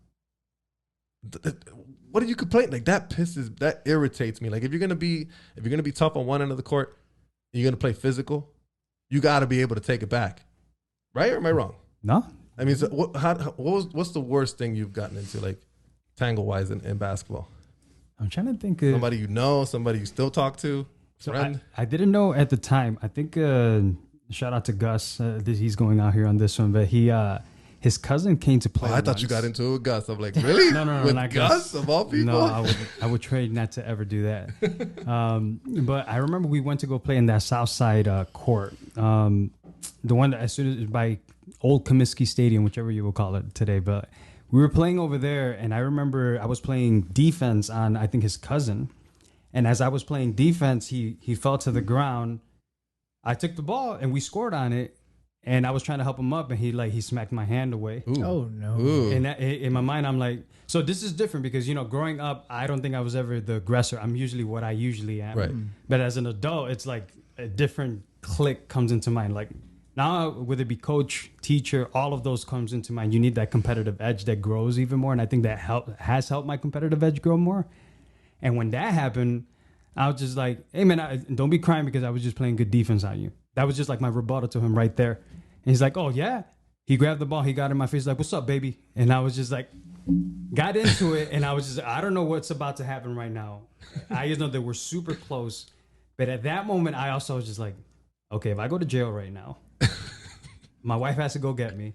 what did you complain? Like that irritates me. Like if you're going to be tough on one end of the court, and you're going to play physical, you got to be able to take it back. Right, or am I wrong? No. I mean, so what's the worst thing you've gotten into, like, tangle-wise in basketball? I'm trying to think of... Somebody you know, somebody you still talk to, friend? I didn't know at the time. I think, shout out to Gus. He's going out here on this one, but his cousin came to play. I thought you got into it with Gus. I'm like, really? No, with not Gus of all people? No, I would trade not to ever do that. But I remember we went to go play in that South Side court. The one that as soon as by Old Comiskey Stadium, whichever you will call it today. But we were playing over there, and I remember I was playing defense on, I think, his cousin. And as I was playing defense, he fell to the ground. I took the ball, and we scored on it. And I was trying to help him up, and he smacked my hand away. Ooh. Oh, no. Ooh. And in my mind, I'm like, so this is different because, you know, growing up, I don't think I was ever the aggressor. I'm usually what I usually am. Right. But as an adult, it's like a different click comes into mind. Like now, whether it be coach, teacher, all of those comes into mind. You need that competitive edge that grows even more. And I think that has helped my competitive edge grow more. And when that happened, I was just like, hey, man, don't be crying because I was just playing good defense on you. That was just like my rebuttal to him right there. And he's like, oh, yeah. He grabbed the ball. He got in my face like, what's up, baby? And I was just like, got into it. And I was just, I don't know what's about to happen right now. I just know that we're super close. But at that moment, I also was just like, okay, if I go to jail right now, my wife has to go get me.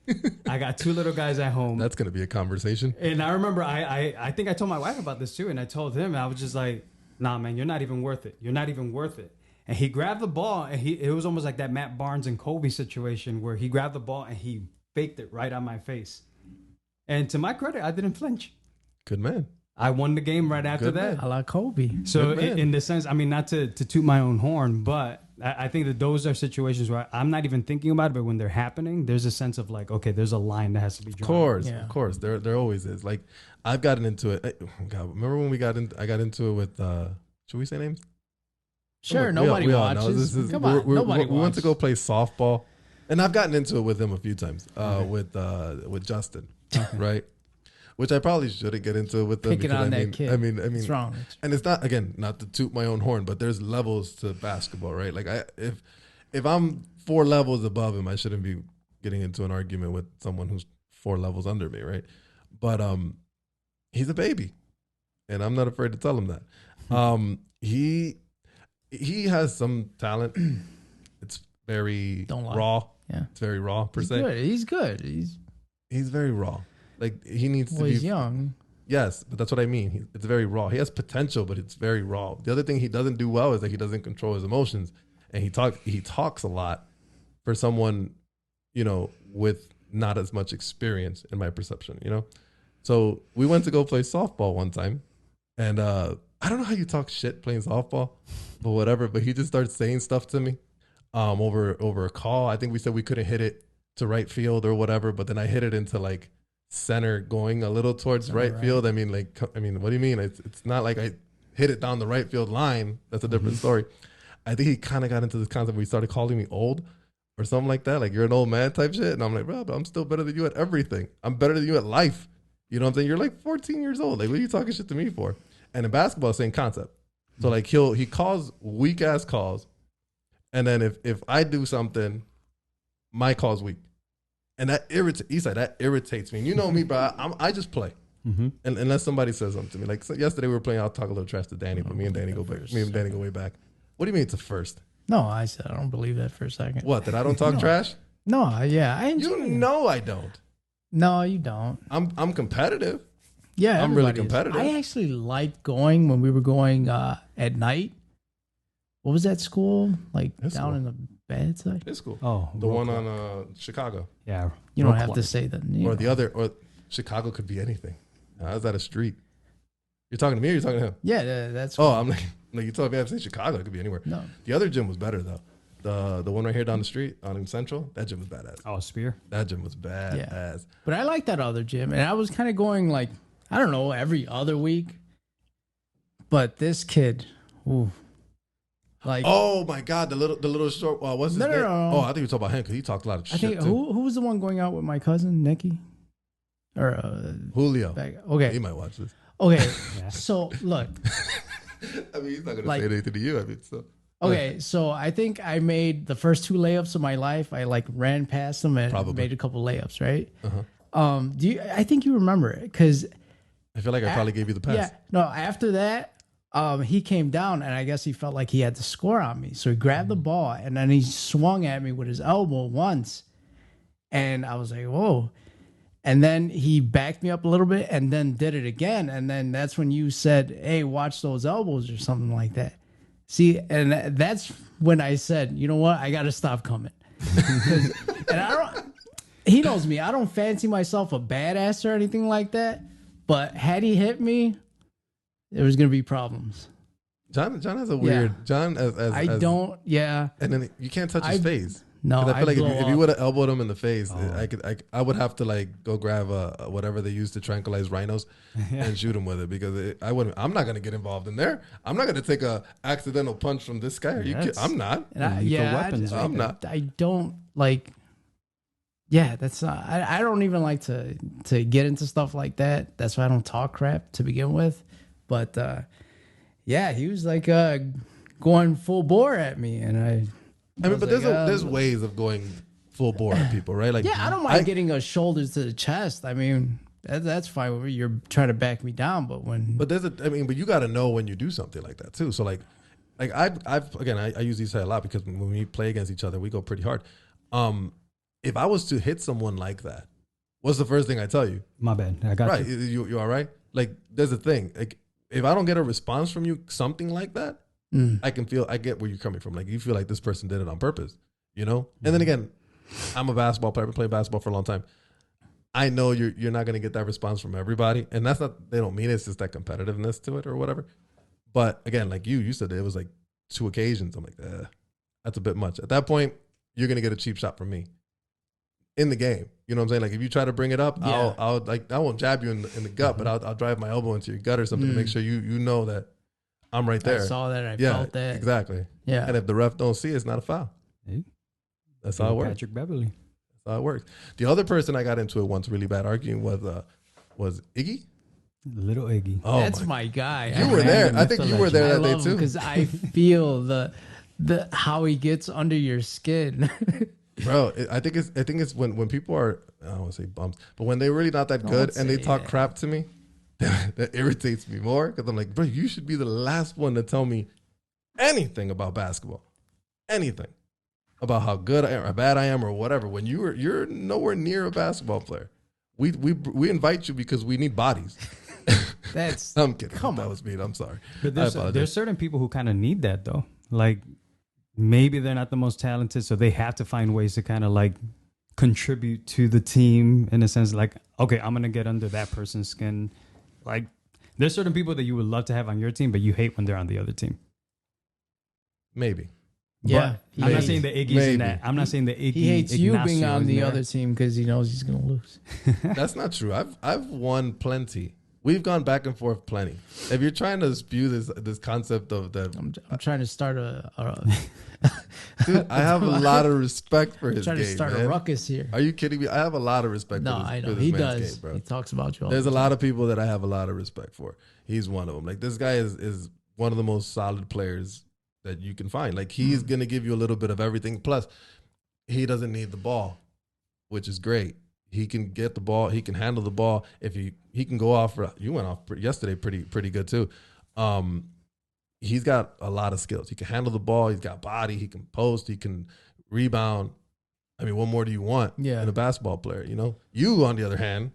I got two little guys at home. That's going to be a conversation. And I remember I think I told my wife about this too. And I told him, I was just like, nah, man, you're not even worth it. You're not even worth it. And he grabbed the ball, and it was almost like that Matt Barnes and Kobe situation where he grabbed the ball and he faked it right on my face. And to my credit, I didn't flinch. Good man. I won the game right after Good that. man. I like Kobe. So Good man. in the sense, I mean, not to toot my own horn, but I think that those are situations where I'm not even thinking about it, but when they're happening, there's a sense of like, okay, there's a line that has to be drawn. Of course. There always is. Like, I've gotten into it. God, remember when I got into it with, should we say names? Sure, We all nobody know. watches. Come on, We nobody went to watches. go play softball, and I've gotten into it with him a few times. With Justin, right? Which I probably shouldn't get into it with them. Picking on that kid. I mean, What's wrong? and it's not, again, not to toot my own horn, but there's levels to basketball, right? Like, if I'm 4 levels above him, I shouldn't be getting into an argument with someone who's 4 levels under me, right? But he's a baby, and I'm not afraid to tell him that. He has some talent. It's very Don't lie. raw. Yeah. It's very raw per He's se. good. He's good. He's very raw. Like, he needs to be. He's young. Yes, but that's what I mean. It's very raw. He has potential, but it's very raw. The other thing he doesn't do well is that he doesn't control his emotions, and he talks a lot for someone, with not as much experience, in my perception. So we went to go play softball one time, and I don't know how you talk shit playing softball, but whatever. But he just starts saying stuff to me over a call. I think we said we couldn't hit it to right field or whatever, but then I hit it into like center, going a little towards right field. I mean, what do you mean? It's not like I hit it down the right field line. That's a different story. I think he kind of got into this concept where he started calling me old or something like that. Like, you're an old man type shit. And I'm like, bro, but I'm still better than you at everything. I'm better than you at life. You know what I'm saying? You're like 14 years old. Like, what are you talking shit to me for? And in basketball, same concept. So like he calls weak ass calls. And then if I do something, my call's weak. And that irritates me. And you know me, bro. I just play. And unless somebody says something to me. Like, yesterday we were playing, I'll talk a little trash to Danny, but me and Danny go back. Me and Danny go way back. What do you mean it's a first? No, I said I don't believe that for a second. What, that I don't talk trash? No, I enjoy You it. know I don't. No, you don't. I'm competitive. Yeah, I'm really everybody is. competitive. I actually liked going when we were going at night. What was that school? Like That's down cool. in the bad side? It's cool. Oh, The one on Chicago. Yeah. You don't have to say that. Or the other, or Chicago could be anything. How's that a street? You're talking to me or you're talking to him? Yeah, that's Oh, I'm like you told me I have to say Chicago. It could be anywhere. No. The other gym was better though. The one right here down the street on in Central, that gym was badass. Oh, Spear. That gym was badass. But I like that other gym. And I was kind of going like, I don't know, every other week. But this kid, ooh. Like, Oh my God, the little short. What's his No, name? no. Oh, I think you're talking about him because he talked a lot of I shit think, too. who was the one going out with my cousin, Nikki? Or, Julio. okay. He might watch this. Okay. So, look. I mean, he's not gonna Like- say anything to you. I mean, so. Okay, so I think I made the first 2 layups of my life. I like ran past them and Probably. made a couple layups, right? Uh-huh. I think you remember it because I feel like I probably gave you the pass. yeah, no. After that, he came down and I guess he felt like he had to score on me, so he grabbed the ball and then he swung at me with his elbow once, and I was like, whoa. And then he backed me up a little bit and then did it again, and then that's when you said, "Hey, watch those elbows" or something like that. See, and that's when I said, you know what, I got to stop coming. And I don't. He knows me. I don't fancy myself a badass or anything like that. But had he hit me, there was gonna be problems. John has a weird. Yeah. John as I don't. Yeah. And then you can't touch his face. No. 'Cause I feel like blow if you up. would have elbowed him in the face, I would have to like go grab whatever they use to tranquilize rhinos and shoot him with it because I'm not gonna get involved in there. I'm not gonna take a accidental punch from this guy. I'm not. And I, Lethal yeah, weapons, I'm not. I don't like. Yeah, that's not. I don't even like to get into stuff like that. That's why I don't talk crap to begin with. But yeah, he was like going full bore at me, and I I mean, was but like, there's ways of going full bore at people, right? Like, yeah, I don't mind getting a shoulder to the chest. I mean, that's fine. You're trying to back me down, but when But but you got to know when you do something like that too. So like I use these a lot because when we play against each other, we go pretty hard. If I was to hit someone like that, what's the first thing I tell you? My bad. I got Right, you. you all right? Like, there's a thing. Like, if I don't get a response from you, something like that, I get where you're coming from. Like, you feel like this person did it on purpose, you know? And then again, I'm a basketball player. I've been playing basketball for a long time. I know you're not going to get that response from everybody, and that's not, they don't mean it. It's just that competitiveness to it or whatever. But again, like you said, it was like 2 occasions. I'm like, that's a bit much. At that point, you're going to get a cheap shot from me in the game. You know what I'm saying? Like if you try to bring it up, I'll like, I won't jab you in the gut, but I'll drive my elbow into your gut or something to make sure you know that I'm right there. I saw that. I felt that. Exactly. Yeah. And if the ref don't see it, it's not a foul. Hey. That's how it works. Patrick Beverly. That's how it works. The other person I got into it once really bad arguing was Iggy. Little Iggy. Oh, that's my guy. You were there. I think you were there that day too. Because I feel the how he gets under your skin. Bro, I think it's when people are, I don't want to say bums, but when they're really not that good and they talk crap to me, that irritates me more because I'm like, bro, you should be the last one to tell me anything about basketball, anything about how good I am or bad I am or whatever. When you're nowhere near a basketball player, we invite you because we need bodies. That's I'm kidding. That was mean. I'm sorry. But there's certain people who kind of need that though. Like maybe they're not the most talented, so they have to find ways to kind of like contribute to the team in a sense. Like, okay, I'm gonna get under that person's skin. Like, there's certain people that you would love to have on your team, but you hate when they're on the other team. Maybe. Yeah, I'm not saying the Iggy's in that. I'm not saying the Iggy. He hates you being on the other team because he knows he's gonna lose. That's not true. I've won plenty. We've gone back and forth plenty. If you're trying to spew this concept of that, I'm trying to start dude, I have a lot of respect for his game. Trying to start a ruckus here. Are you kidding me? I have a lot of respect. No, for this, I know for this he man's does. Game, bro. He talks about you. All There's a lot of people that I have a lot of respect for. He's one of them. Like this guy is one of the most solid players that you can find. Like he's gonna give you a little bit of everything. Plus, he doesn't need the ball, which is great. He can get the ball. He can handle the ball. If he can go off. You went off yesterday pretty good too. He's got a lot of skills. He can handle the ball. He's got body. He can post. He can rebound. I mean, what more do you want in a basketball player? You know. You on the other hand,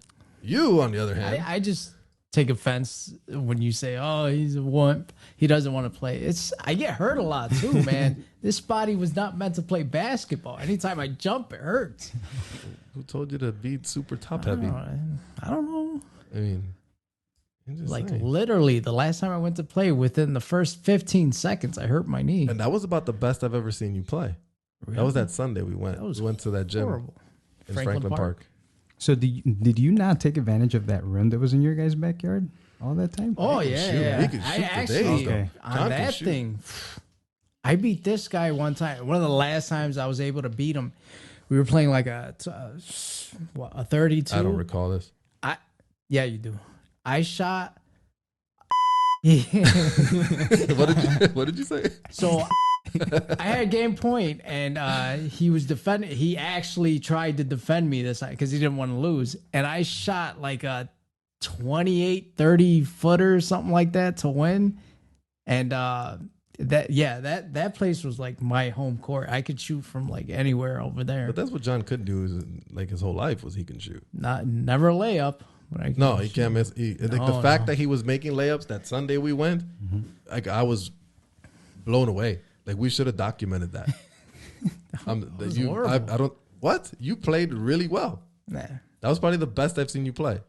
I just take offense when you say, "Oh, he's a wimp. He doesn't want to play." I get hurt a lot too, man. This body was not meant to play basketball. Anytime I jump, it hurts. Who told you to be super top heavy? I don't know. I mean, like literally, the last time I went to play, within the first 15 seconds, I hurt my knee. And that was about the best I've ever seen you play. Really? That was that Sunday we went. We went to that gym in Franklin Park. So did you not take advantage of that rim that was in your guys' backyard all that time? Oh yeah. He could shoot I actually on that thing. I beat this guy one time. One of the last times I was able to beat him. We were playing like a 32. I don't recall this. Yeah, you do. I shot. What did you say? So I had game point, and he was defending. He actually tried to defend me this time because he didn't want to lose. And I shot like a 28, 30 footer, something like that to win. And that place was like my home court. I could shoot from like anywhere over there. But that's what John could do is like his whole life was he can shoot. Never a layup. No, he can't miss. The fact that he was making layups that Sunday we went, like I was blown away. Like we should have documented that. I don't. What? You played really well. Nah. That was probably the best I've seen you play.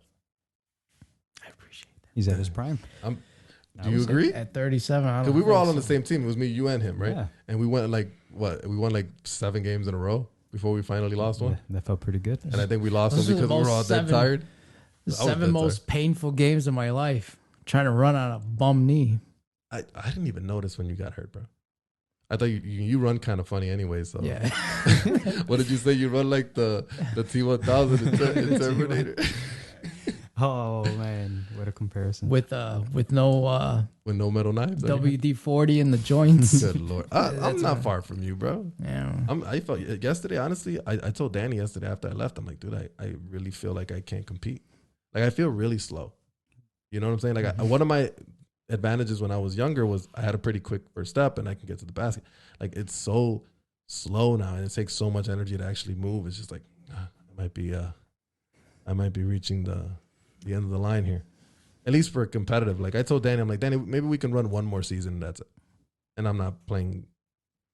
I appreciate that. He's at his prime. Do you agree? At 37, Because we were all on the same team. It was me, you, and him, right? Yeah. And we went like what? We won like 7 games in a row before we finally lost one. Yeah, that felt pretty good. And I think we lost one because we were all dead tired. The 7 most painful games of my life. Trying to run on a bum knee. I didn't even notice when you got hurt, bro. I thought you run kind of funny anyway. So yeah. What did you say? You run like the T-1000 in Terminator. Oh man, what a comparison! With no metal knives. WD-40 in the joints. Good lord, I'm not far from you, bro. Yeah. I felt yesterday. Honestly, I told Danny yesterday after I left. I'm like, dude, I really feel like I can't compete. Like I feel really slow. You know what I'm saying? Like one of my advantages when I was younger was I had a pretty quick first step and I can get to the basket. Like it's so slow now and it takes so much energy to actually move. It's just like I might be reaching the end of the line here, at least for a competitive. Like I told Danny, I'm like, Danny, maybe we can run one more season and that's it. And I'm not playing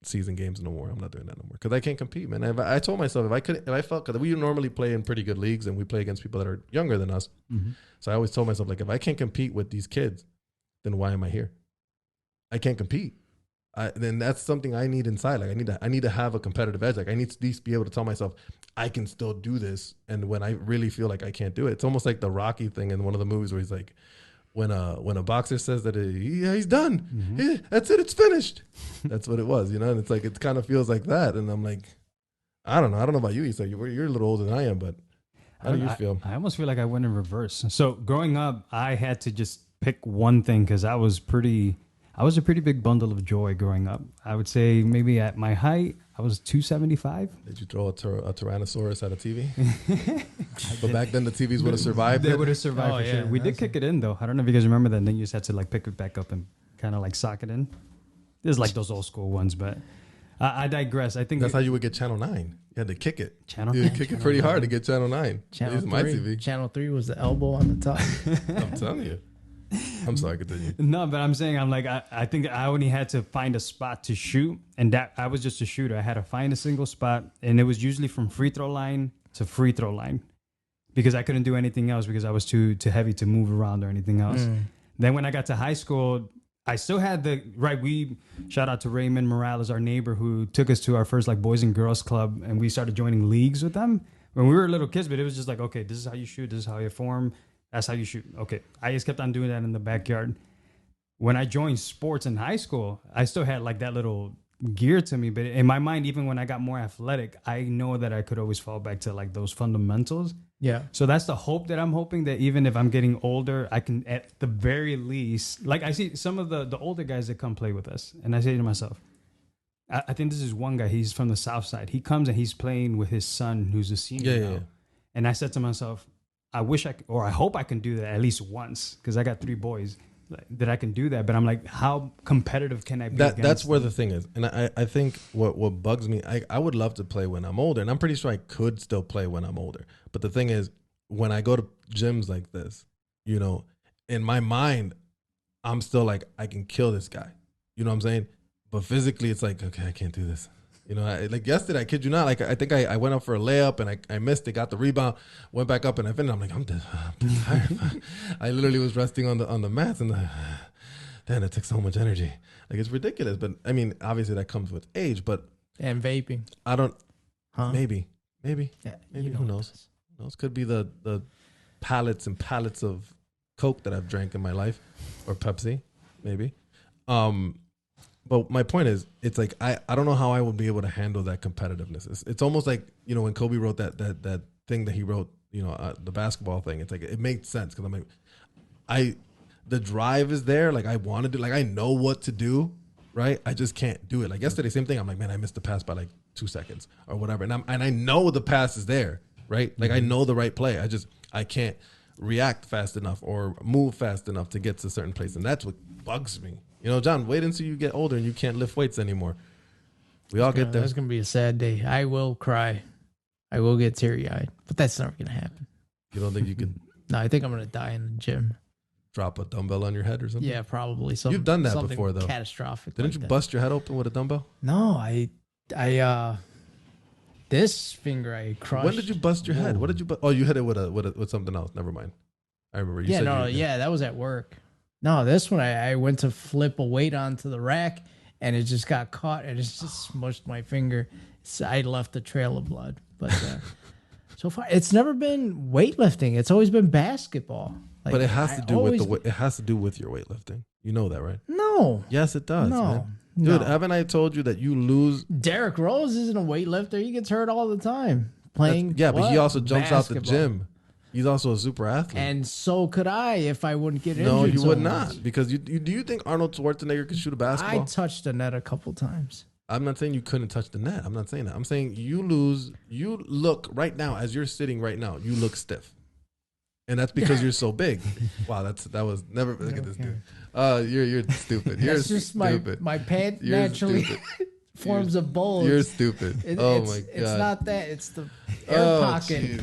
season games no more. I'm not doing that no more because I can't compete, man. I told myself if I felt, because we normally play in pretty good leagues and we play against people that are younger than us. Mm-hmm. So I always told myself, like, if I can't compete with these kids, then why am I here? I can't compete. Then that's something I need inside. Like I need to have a competitive edge. Like I need to at least be able to tell myself I can still do this. And when I really feel like I can't do it, it's almost like the Rocky thing in one of the movies where he's like, when a boxer says that he's done, mm-hmm. That's it, it's finished. That's what it was, you know. And it's like it kind of feels like that. And I'm like, I don't know about you. So you're a little older than I am, but how do you feel? I almost feel like I went in reverse. So growing up, I had to just pick one thing because I was a pretty big bundle of joy growing up. I would say maybe at my height, I was 275. Did you throw a Tyrannosaurus at a TV? But back then the TVs would have survived. They would have survived for sure. We did kick it in though. I don't know if you guys remember that. And then you just had to like pick it back up and kind of like sock it in. There's like those old school ones, but I digress. I think that's how you would get Channel 9. You had to kick it. You kick it pretty hard to get Channel 9. Channel 3. My TV. Channel 3 was the elbow on the top. I'm telling you. I'm sorry, continue. No, but I'm saying I think I only had to find a spot to shoot, and that I was just a shooter. I had to find a single spot, and it was usually from free throw line to free throw line because I couldn't do anything else because I was too heavy to move around or anything else. Then when I got to high school, I still had we shout out to Raymond Morales, our neighbor, who took us to our first like Boys and Girls Club, and we started joining leagues with them when we were little kids. But it was just like, okay, this is how you shoot, this is how you form. That's how you shoot. Okay. I just kept on doing that in the backyard. When I joined sports in high school, I still had like that little gear to me. But in my mind, even when I got more athletic, I know that I could always fall back to like those fundamentals. Yeah. So that's the hope that I'm hoping that even if I'm getting older, I can at the very least, like I see some of the older guys that come play with us. And I say to myself, I think this is one guy, he's from the South Side. He comes and he's playing with his son, who's a senior now. Yeah. And I said to myself, I wish I hope I can do that at least once because I got 3 boys that I can do that. But I'm like, how competitive can I be? That's where the thing is. And I think what bugs me, I would love to play when I'm older. And I'm pretty sure I could still play when I'm older. But the thing is, when I go to gyms like this, you know, in my mind, I'm still like, I can kill this guy. You know what I'm saying? But physically, it's like, okay, I can't do this. You know, like yesterday, I kid you not, like I think I went up for a layup and I missed it, got the rebound, went back up and I finished. I'm like, I'm tired. I literally was resting on the mats and damn, it took so much energy. Like it's ridiculous. But I mean, obviously that comes with age. But and vaping, I don't. Maybe. Yeah, who knows? Who knows? Could be the pallets and pallets of Coke that I've drank in my life, or Pepsi, maybe. But my point is, it's like I don't know how I would be able to handle that competitiveness. It's almost like, you know, when Kobe wrote that thing that he wrote, you know, the basketball thing. It's like it made sense because I'm like, the drive is there. Like I want to do, like I know what to do, right? I just can't do it. Like yesterday, same thing. I'm like, man, I missed the pass by like 2 seconds or whatever, and I know the pass is there, right? Like I know the right play. I can't react fast enough or move fast enough to get to a certain place, and that's what bugs me. You know, John, wait until you get older and you can't lift weights anymore. We all get there. It's going to be a sad day. I will cry. I will get teary-eyed. But that's never going to happen. You don't think you could? No, I think I'm going to die in the gym. Drop a dumbbell on your head or something? Yeah, probably. You've done that before, though. Catastrophic. Didn't you bust your head open with a dumbbell? No, I this finger I crushed. When did you bust your head? What did you bust? Oh, you hit it with something else. Never mind. I remember. You said that was at work. No, this one I went to flip a weight onto the rack and it just got caught and it just smushed my finger. So I left a trail of blood. But so far, it's never been weightlifting. It's always been basketball. Like, but it has to do with your weightlifting. You know that, right? No. Yes, it does. No. Man. Dude, haven't I told you that you lose? Derrick Rose isn't a weightlifter. He gets hurt all the time playing. But he also jumps out the gym. He's also a super athlete. And so could I if I wouldn't get injured. No, you would not. Because do you think Arnold Schwarzenegger could shoot a basketball? I touched the net a couple times. I'm not saying you couldn't touch the net. I'm not saying that. I'm saying you look right now, as you're sitting right now, you look stiff. And that's because you're so big. Wow, that was never. Look at this dude. You're stupid. You're just stupid. My pant naturally forms a bowl. You're stupid. My god. It's not that. It's the air pocket.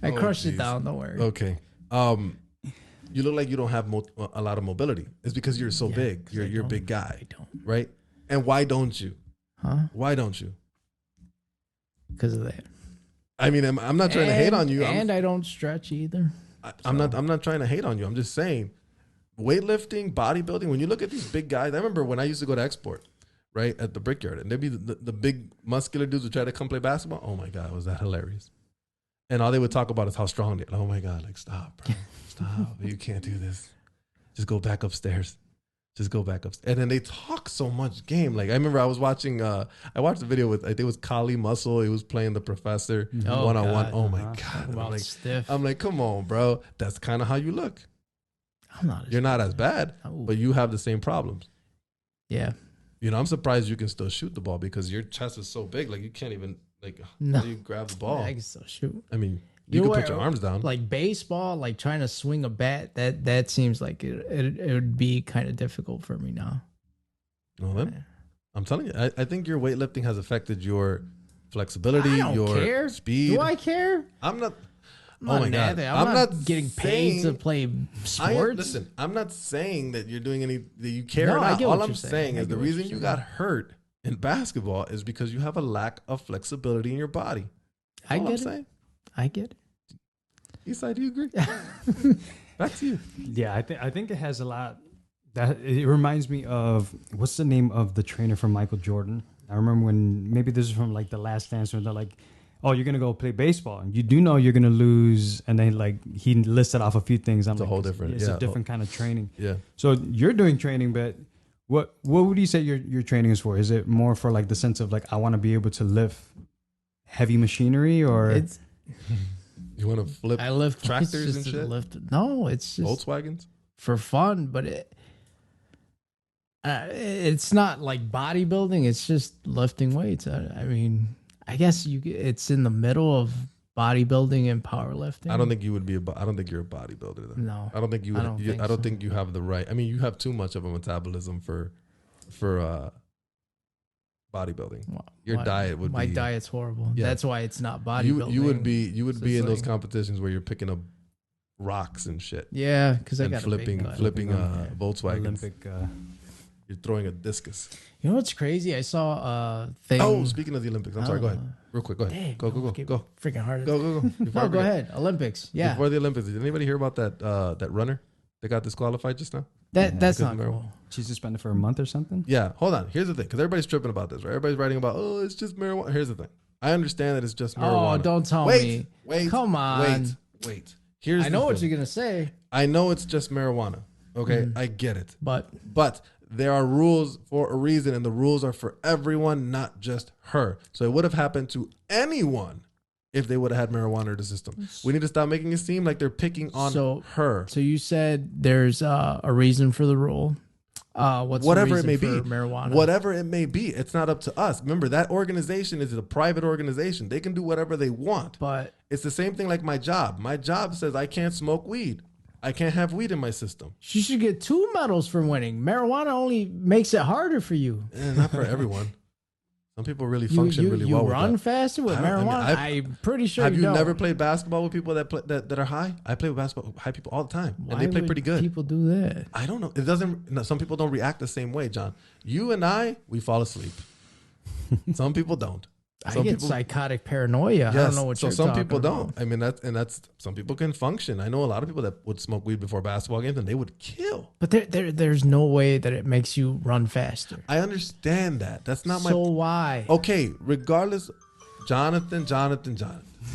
I crushed it down. Don't worry. Okay. You look like you don't have a lot of mobility. It's because you're so big. You're a big guy. I don't. Right. And why don't you? Huh? Why don't you? Because of that. I mean, I'm not trying to hate on you. And I don't stretch either. I'm not trying to hate on you. I'm just saying, weightlifting, bodybuilding. When you look at these big guys, I remember when I used to go to export, right, at the Brickyard, and there'd be the big muscular dudes would try to come play basketball. Oh my God, was that hilarious? And all they would talk about is how strong they are. Oh my God, like stop, bro, stop. You can't do this. Just go back upstairs. Just go back upstairs. And then they talk so much game. Like I remember I was watching. I watched a video with I think it was Kali Muscle. He was playing the professor one-on-one. Oh my God, I'm like, come on, bro. That's kind of how you look. You're not as bad, but you have the same problems. Yeah. You know, I'm surprised you can still shoot the ball because your chest is so big. Like you can't even how do you grab the ball? I can still shoot. I mean, you can put your arms down. Like baseball, like trying to swing a bat, that seems like it would be kind of difficult for me now. Well, then, I'm telling you, I think your weightlifting has affected your flexibility, your speed. Do I care? I'm not. Oh my God! I'm not getting paid to play sports. Listen, I'm not saying that you're doing that you care or not. All I'm saying is the reason you got hurt in basketball is because you have a lack of flexibility in your body. I get it. I get it. Isai, do you agree? Back to you. Yeah, I think it has a lot. That it reminds me of what's the name of the trainer from Michael Jordan? I remember when maybe this is from like The Last Dance, where they're like, "Oh, you're gonna go play baseball. You do know you're gonna lose," and then like he listed off a few things. It's a whole different. It's a different kind of training. Yeah. So you're doing training, but what would you say your training is for? Is it more for like the sense of like I want to be able to lift heavy machinery, or you want to flip? I lift tractors and shit. No, it's just Volkswagens for fun, but it's not like bodybuilding. It's just lifting weights. I mean, I guess it's in the middle of bodybuilding and powerlifting. I don't think you would be I don't think you're a bodybuilder though. No. I don't think you would. I don't think you have the right. I mean, you have too much of a metabolism for bodybuilding. Your diet would be. My diet's horrible. Yeah. That's why it's not bodybuilding. You would be in those competitions where you're picking up rocks and shit. Yeah, because I got flipping Volkswagens. Olympic. You're throwing a discus. You know what's crazy? I saw a thing. Oh, speaking of the Olympics, I'm sorry. Go ahead, real quick. Go ahead. Go. Freaking hard. Go. No, go ahead. Olympics. Yeah. Before the Olympics, did anybody hear about that runner that got disqualified just now? That's not cool. She's suspended for a month or something. Yeah. Hold on. Here's the thing, because everybody's tripping about this, right? Everybody's writing about, oh, it's just marijuana. Here's the thing. I understand that it's just marijuana. Oh, don't tell me. Wait. Come on. Wait. I know what you're gonna say. I know it's just marijuana. Okay, I get it. But there are rules for a reason, and the rules are for everyone, not just her. So it would have happened to anyone if they would have had marijuana in the system. We need to stop making it seem like they're picking on her. So you said there's a reason for the rule. Whatever it may be, marijuana. Whatever it may be, it's not up to us. Remember, that organization is a private organization. They can do whatever they want. But it's the same thing like my job. My job says I can't smoke weed. I can't have weed in my system. She should get 2 medals for winning. Marijuana only makes it harder for you. Not for everyone. Some people really function really well with that. You run faster with marijuana? I'm pretty sure you don't. Have you never played basketball with people that are high? I play with basketball with high people all the time. And they play pretty good. People do that? I don't know. It doesn't. No, some people don't react the same way, John. You and I, we fall asleep. Some people don't. I get psychotic paranoia. Yes, I don't know what you're talking about. So some people don't. I mean, that's some people can function. I know a lot of people that would smoke weed before basketball games and they would kill. But there's no way that it makes you run faster. I understand that. That's not my. So why? Okay, regardless, Jonathan.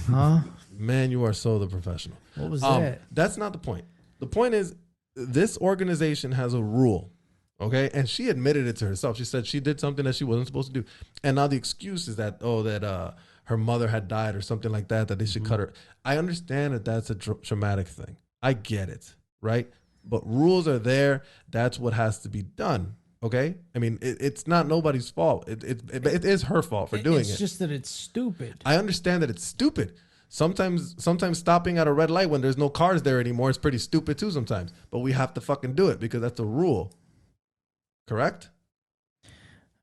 Huh? Man, you are so the professional. What was that? That's not the point. The point is, this organization has a rule. Okay, and she admitted it to herself. She said she did something that she wasn't supposed to do, and now the excuse is that her mother had died or something like that. That they should cut her. I understand that that's a traumatic thing. I get it, right? But rules are there. That's what has to be done. Okay, I mean it's not nobody's fault. It is her fault for doing it. It's just that it's stupid. I understand that it's stupid. Sometimes stopping at a red light when there's no cars there anymore is pretty stupid too. Sometimes, but we have to fucking do it because that's a rule. Correct?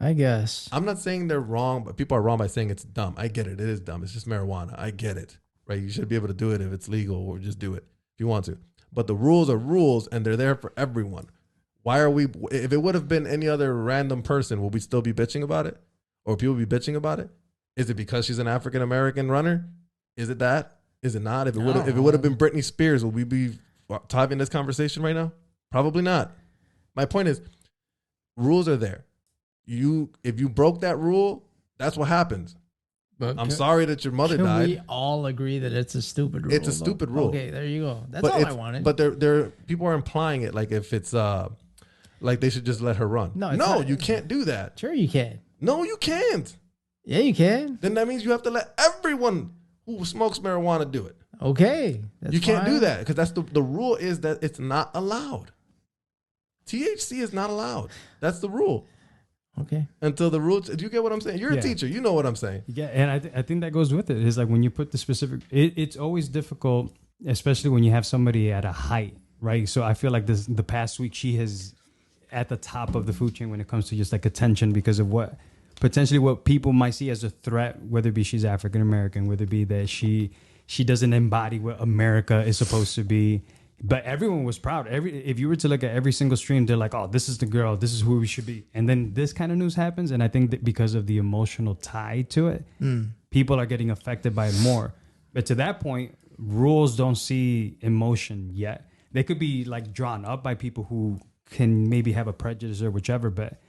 I guess. I'm not saying they're wrong, but people are wrong by saying it's dumb. I get it. It is dumb. It's just marijuana. I get it. Right? You should be able to do it if it's legal or just do it if you want to. But the rules are rules and they're there for everyone. Why are we? If it would have been any other random person, would we still be bitching about it, or people be bitching about it? Is it because she's an African American runner? Is it that? Is it not? If it would have been Britney Spears, would we be having this conversation right now? Probably not. My point is, rules are there. If you broke that rule, that's what happens. But I'm sorry that your mother died. We all agree that it's a stupid rule. It's a stupid rule. Okay, there you go. That's all I wanted. But people are implying it like if it's like they should just let her run. No, you can't do that. Sure, you can. No, you can't. Yeah, you can. Then that means you have to let everyone who smokes marijuana do it. Okay, you can't do that because that's the rule is that it's not allowed. THC is not allowed. That's the rule. Okay. Until the rules. Do you get what I'm saying? You're a teacher. You know what I'm saying. Yeah, and I think that goes with it. It's like when you put the specific. It's always difficult, especially when you have somebody at a height, right? So I feel like the past week she has at the top of the food chain when it comes to just like attention because of what people might see as a threat, whether it be she's African American, whether it be that she doesn't embody what America is supposed to be. But everyone was proud. If you were to look at every single stream, they're like, oh, this is the girl. This is who we should be. And then this kind of news happens. And I think that because of the emotional tie to it, people are getting affected by it more. But to that point, rules don't see emotion yet. They could be like drawn up by people who can maybe have a prejudice or whichever. But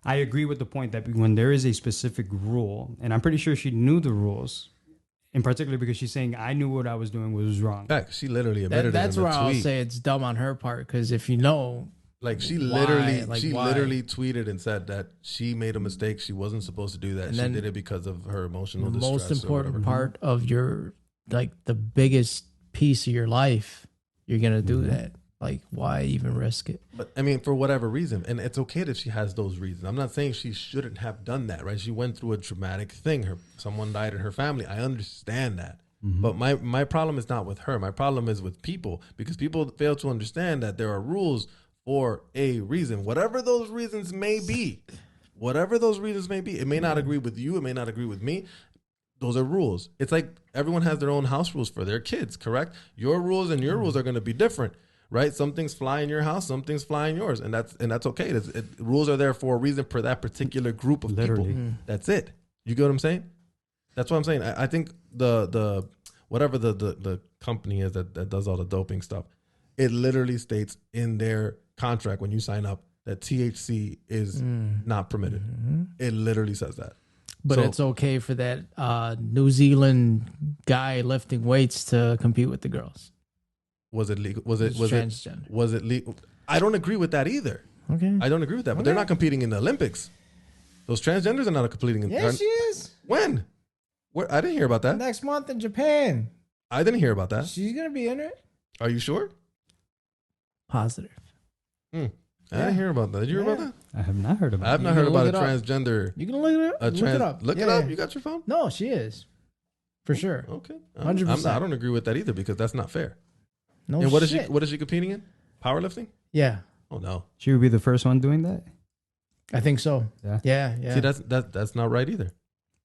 I agree with the point that when there is a specific rule, and I'm pretty sure she knew the rules, in particular because she's saying I knew what I was doing was wrong. Heck, she literally admitted that's it in where the I'll tweet. say it's dumb on her part because if you know, like she literally tweeted and said that she made a mistake. She wasn't supposed to do that. She did it because of her emotional distress. The most important part of your the biggest piece of your life, you're gonna do that. Like, why even risk it? But I mean, for whatever reason, and it's okay if she has those reasons. I'm not saying she shouldn't have done that, right? She went through a traumatic thing. Someone died in her family. I understand that. But my problem is not with her. My problem is with people because people fail to understand that there are rules for a reason. Whatever those reasons may be, it may not agree with you. It may not agree with me. Those are rules. It's like everyone has their own house rules for their kids, correct? Your rules and your rules are going to be different. Right, some things fly in your house, some things fly in yours, and that's okay. Rules are there for a reason for that particular group of people. That's it. You get what I'm saying? That's what I'm saying. I think the whatever the company is that does all the doping stuff, it literally states in their contract when you sign up that THC is not permitted. It literally says that. But it's okay for that New Zealand guy lifting weights to compete with the girls. Was it legal? Was it transgender? Was it legal? I don't agree with that either. Okay. I don't agree with that. But they're not competing in the Olympics. Those transgenders are not competing in. Yeah, she is. When? Where? I didn't hear about that. Next month in Japan. I didn't hear about that. She's gonna be in it. Are you sure? Positive. I didn't hear about that. Did you hear about that? I have not heard about it. I have not heard about a transgender. You can look it up. Look it up. Look it up. You got your phone? No, she is. For sure. Okay. 100%. I don't agree with that either because that's not fair. No and what shit. What is she competing in? Powerlifting? Yeah. Oh no. She would be the first one doing that? I think so. Yeah. See, that's not right either.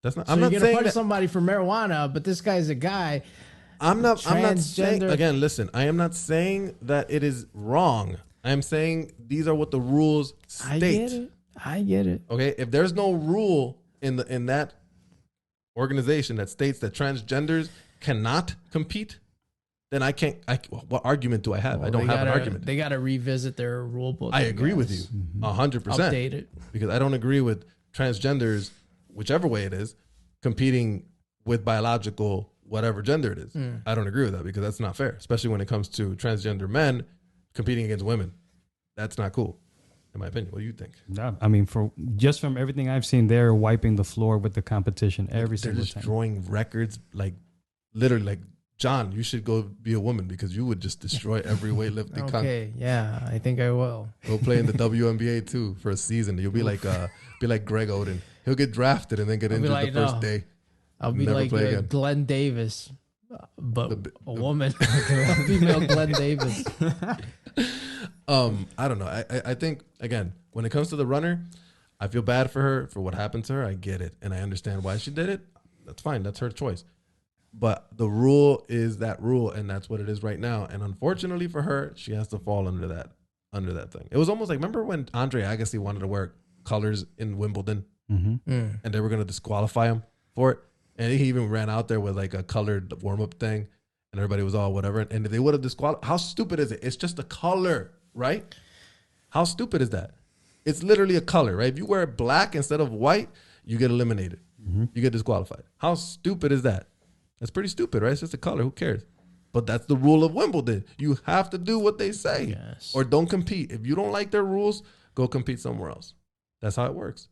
That's not. So I'm not you're saying gonna punish somebody for marijuana, but this guy's a guy. I'm not saying. Again, listen. I am not saying that it is wrong. I am saying these are what the rules state. I get it. Okay. If there's no rule in that organization that states that transgenders cannot compete, then I can't. What argument do I have? Well, I don't have an argument. They got to revisit their rule book. I agree with you 100%. Update it because I don't agree with transgenders, whichever way it is, competing with biological whatever gender it is. I don't agree with that because that's not fair, especially when it comes to transgender men competing against women. That's not cool, in my opinion. What do you think? No, I mean, from everything I've seen, they're wiping the floor with the competition every single time. They're destroying records, like literally, like. John, you should go be a woman because you would just destroy every weightlifting. Okay, yeah, I think I will. Go play in the WNBA too for a season. You'll be like Greg Oden. He'll get drafted and then get injured the first day. I'll be like Glenn Davis, but a woman, a female Glenn Davis. I don't know. I think again when it comes to the runner, I feel bad for her for what happened to her. I get it and I understand why she did it. That's fine. That's her choice. But the rule is that rule, and that's what it is right now. And unfortunately for her, she has to fall under that. under that thing. It was almost like, remember when Andre Agassi wanted to wear colors in Wimbledon and they were going to disqualify him for it? And he even ran out there with like a colored warm-up thing and everybody was all whatever. And if they would have disqualified, how stupid is it? It's just a color, right? How stupid is that? It's literally a color, right? If you wear black instead of white, you get eliminated. You get disqualified. How stupid is that? That's pretty stupid, right? It's just a color. Who cares? But that's the rule of Wimbledon. You have to do what they say or don't compete. If you don't like their rules, go compete somewhere else. That's how it works.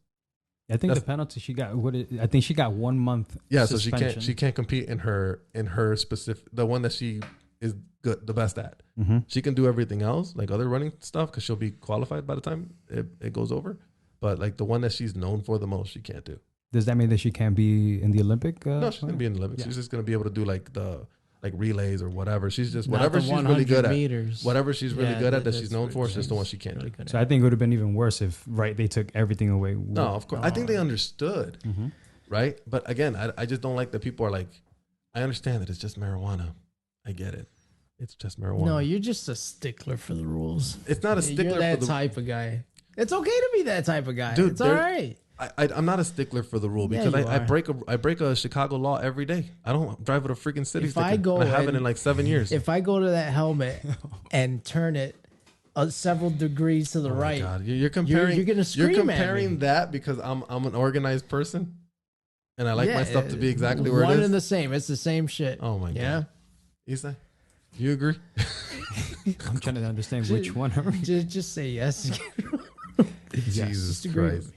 I think the penalty she got, I think she got 1 month. Yeah, suspension. so she can't compete in her specific, the one that she is good, the best at. She can do everything else, like other running stuff, because she'll be qualified by the time it goes over. But like the one that she's known for the most, she can't do. Does that mean that she can't be in the Olympic? No, she's gonna be in the Olympics. Yeah. She's just gonna be able to do like the relays or whatever. She's just Not whatever she's really good meters. at. Whatever she's really good at that she's known for, it's just the one she can't do. So I think it would have been even worse if they took everything away. No, of course. I think they understood, right? But again, I just don't like that people are like, I understand that it's just marijuana. I get it. It's just marijuana. No, you're just a stickler for the rules. It's not a stickler. You're that for the type of guy. It's okay to be that type of guy. Dude, it's all right. I'm not a stickler for the rule because I break a Chicago law every day. I don't drive with a freaking city sticker. I haven't in like 7 years. If I go to that helmet and turn it several degrees to the right, God. You're comparing. You're gonna scream You're comparing at me. that because I'm an organized person, and I like my stuff to be exactly where it is. One and the same. It's the same shit. Oh my god. Isai, you agree? I'm trying to understand which one. Just say yes. Jesus Christ.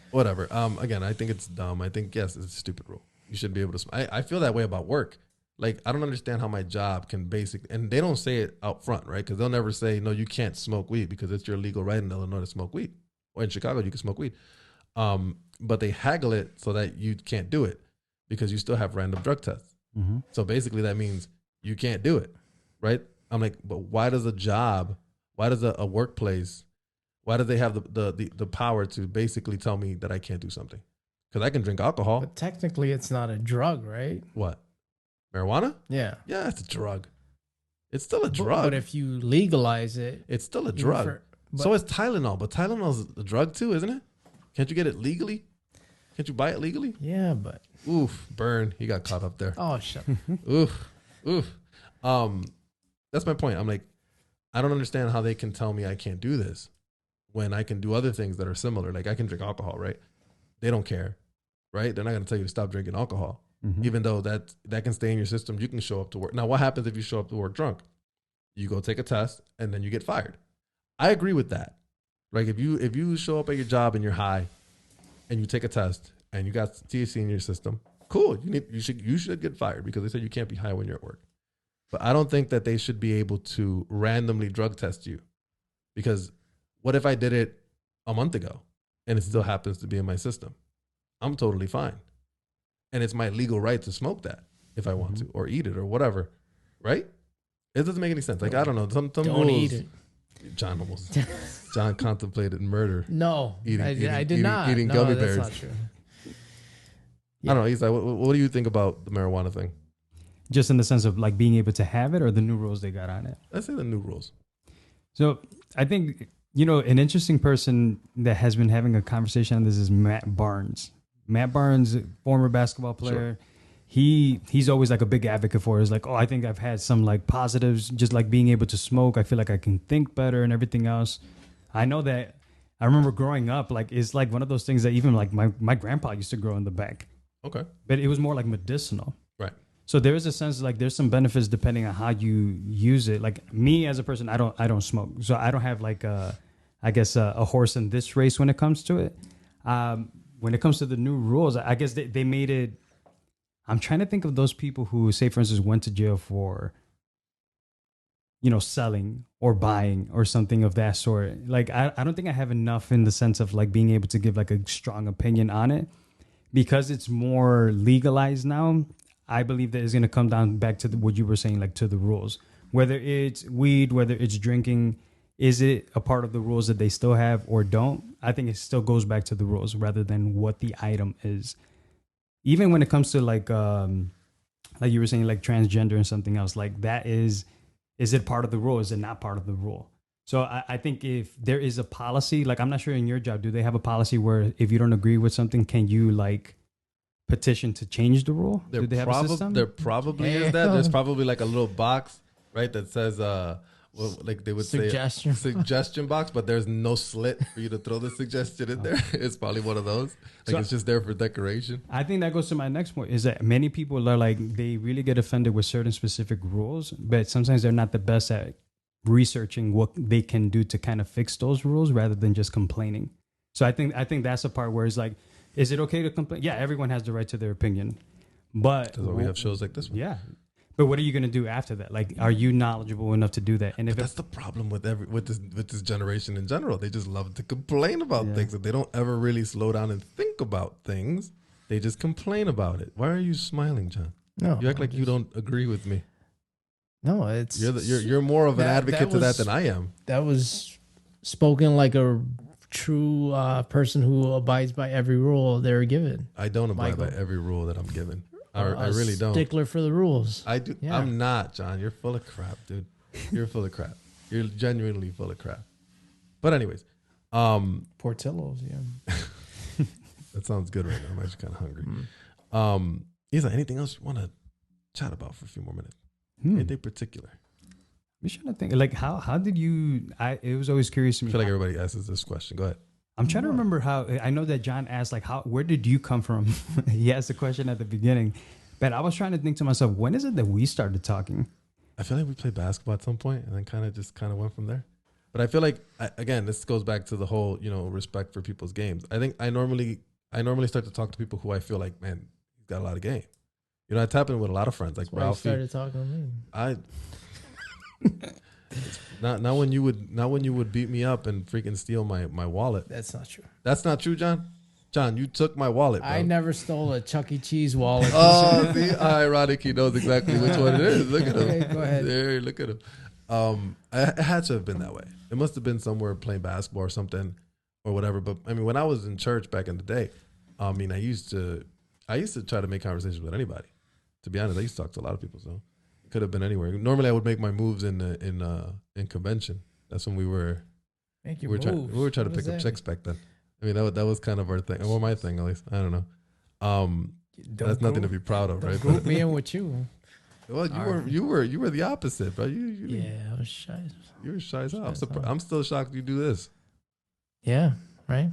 Whatever. Again, I think it's dumb. I think, yes, it's a stupid rule. You should be able to. I feel that way about work. Like, I don't understand how my job can and they don't say it out front, right? Because they'll never say, no, you can't smoke weed because it's your legal right in Illinois to smoke weed. Or in Chicago, you can smoke weed. But they haggle it so that you can't do it because you still have random drug tests. So basically that means you can't do it, right? I'm like, but why does a workplace, why do they have the power to basically tell me that I can't do something? Because I can drink alcohol. But technically, it's not a drug, right? What? Marijuana? Yeah. Yeah, it's a drug. It's still a drug. But if you legalize it, it's still a drug. So is Tylenol. But Tylenol's a drug too, isn't it? Can't you get it legally? Can't you buy it legally? Yeah, but oof, burn. He got caught up there. Oh, shut oof. That's my point. I'm like, I don't understand how they can tell me I can't do this when I can do other things that are similar. Like I can drink alcohol, right? They don't care, right? They're not going to tell you to stop drinking alcohol, even though that can stay in your system. You can show up to work. Now, what happens if you show up to work drunk? You go take a test and then you get fired. I agree with that. Like if you show up at your job and you're high and you take a test and you got THC in your system, cool. You should get fired because they said you can't be high when you're at work. But I don't think that they should be able to randomly drug test you, because what if I did it a month ago and it still happens to be in my system? I'm totally fine. And it's my legal right to smoke that if I want to, or eat it or whatever, right? It doesn't make any sense. Like, I don't know. Some don't rules, eat it. John contemplated murder. No, I did not. Eating gummy bears. That's not true. Yeah. I don't know. He's like, what do you think about the marijuana thing? Just in the sense of like being able to have it, or the new rules they got on it? I'd say the new rules. So I think, an interesting person that has been having a conversation on this is Matt Barnes. Matt Barnes, former basketball player. Sure. He's always like a big advocate for it. He's like, I think I've had some like positives, just like being able to smoke. I feel like I can think better and everything else. I know that I remember growing up, like it's like one of those things that even like my grandpa used to grow in the back. Okay. But it was more like medicinal. Right. So there is a sense like there's some benefits depending on how you use it. Like me as a person, I don't smoke. So I don't have like a horse in this race when it comes to it. When it comes to the new rules, I guess they made it. I'm trying to think of those people who, say, for instance, went to jail for, selling or buying or something of that sort. Like, I don't think I have enough in the sense of like being able to give like a strong opinion on it, because it's more legalized now. I believe that it's going to come down back to what you were saying, like to the rules, whether it's weed, whether it's drinking. Is it a part of the rules that they still have or don't? I think it still goes back to the rules rather than what the item is. Even when it comes to like you were saying, like transgender and something else, like that is it part of the rule? Is it not part of the rule? So I think if there is a policy, like I'm not sure in your job, do they have a policy where if you don't agree with something, can you like petition to change the rule? Do they have a system? There probably is that. There's probably like a little box, right, that says well, like they would Suggestion. say suggestion box, but there's no slit for you to throw the suggestion in there. It's probably one of those. Like So- it's just there for decoration. I think that goes to my next point is that many people are like, they really get offended with certain specific rules, but sometimes they're not the best at researching what they can do to kind of fix those rules rather than just complaining. So I think that's the part where it's like, is it okay to complain? Yeah, everyone has the right to their opinion, but That's why we have shows like this one. yeah. But what are you going to do after that? Like, are you knowledgeable enough to do that? And if But that's the problem with this generation in general. They just love to complain about things, and they don't ever really slow down and think about things. They just complain about it. Why are you smiling, John? No, You act like you don't agree with me. No, it's You're more of an advocate to that than I am. That was spoken like a true person who abides by every rule they're given. I don't abide by Michael. every rule that I'm given. I A really don't. Stickler for the rules. I do. Yeah. I'm not, John. You're full of crap, dude. You're full of crap. You're genuinely full of crap. But anyways, Portillo's, yeah. that sounds good right now. I'm actually kind of hungry. Isai, anything else you want to chat about for a few more minutes? Anything particular? I'm trying to think, like, how did you? It was always curious to me. I feel like everybody asks this question. Go ahead. I'm trying to remember how. I know that John asked, like, where did you come from? He asked the question at the beginning, but I was trying to think to myself, when is it that we started talking? I feel like we played basketball at some point and then kind of went from there. But I feel like, again, this goes back to the whole, respect for people's games. I think I normally start to talk to people who I feel like, man, he's got a lot of game. I tap in with a lot of friends, like Why you Ralphie. started talking to me. Not when you would beat me up and freaking steal my wallet. That's not true. That's not true, John. John, you took my wallet, bro. I never stole a Chuck E. Cheese wallet. Oh, see, ironic. He knows exactly which one it is. Look at him. Okay, go ahead. There, look at him. It had to have been that way. It must have been somewhere playing basketball or something or whatever. But I mean, when I was in church back in the day, I used to try to make conversations with anybody. To be honest, I used to talk to a lot of people, so it could have been anywhere. Normally, I would make my moves in convention. That's when we were trying to pick up chicks back then. I mean, that was kind of our thing, or my thing at least. I don't know. That's nothing to be proud of, right? Group me in with you. Well, you were the opposite, bro. Yeah, I was shy. You were shy as hell. I'm still shocked you do this. Yeah, right.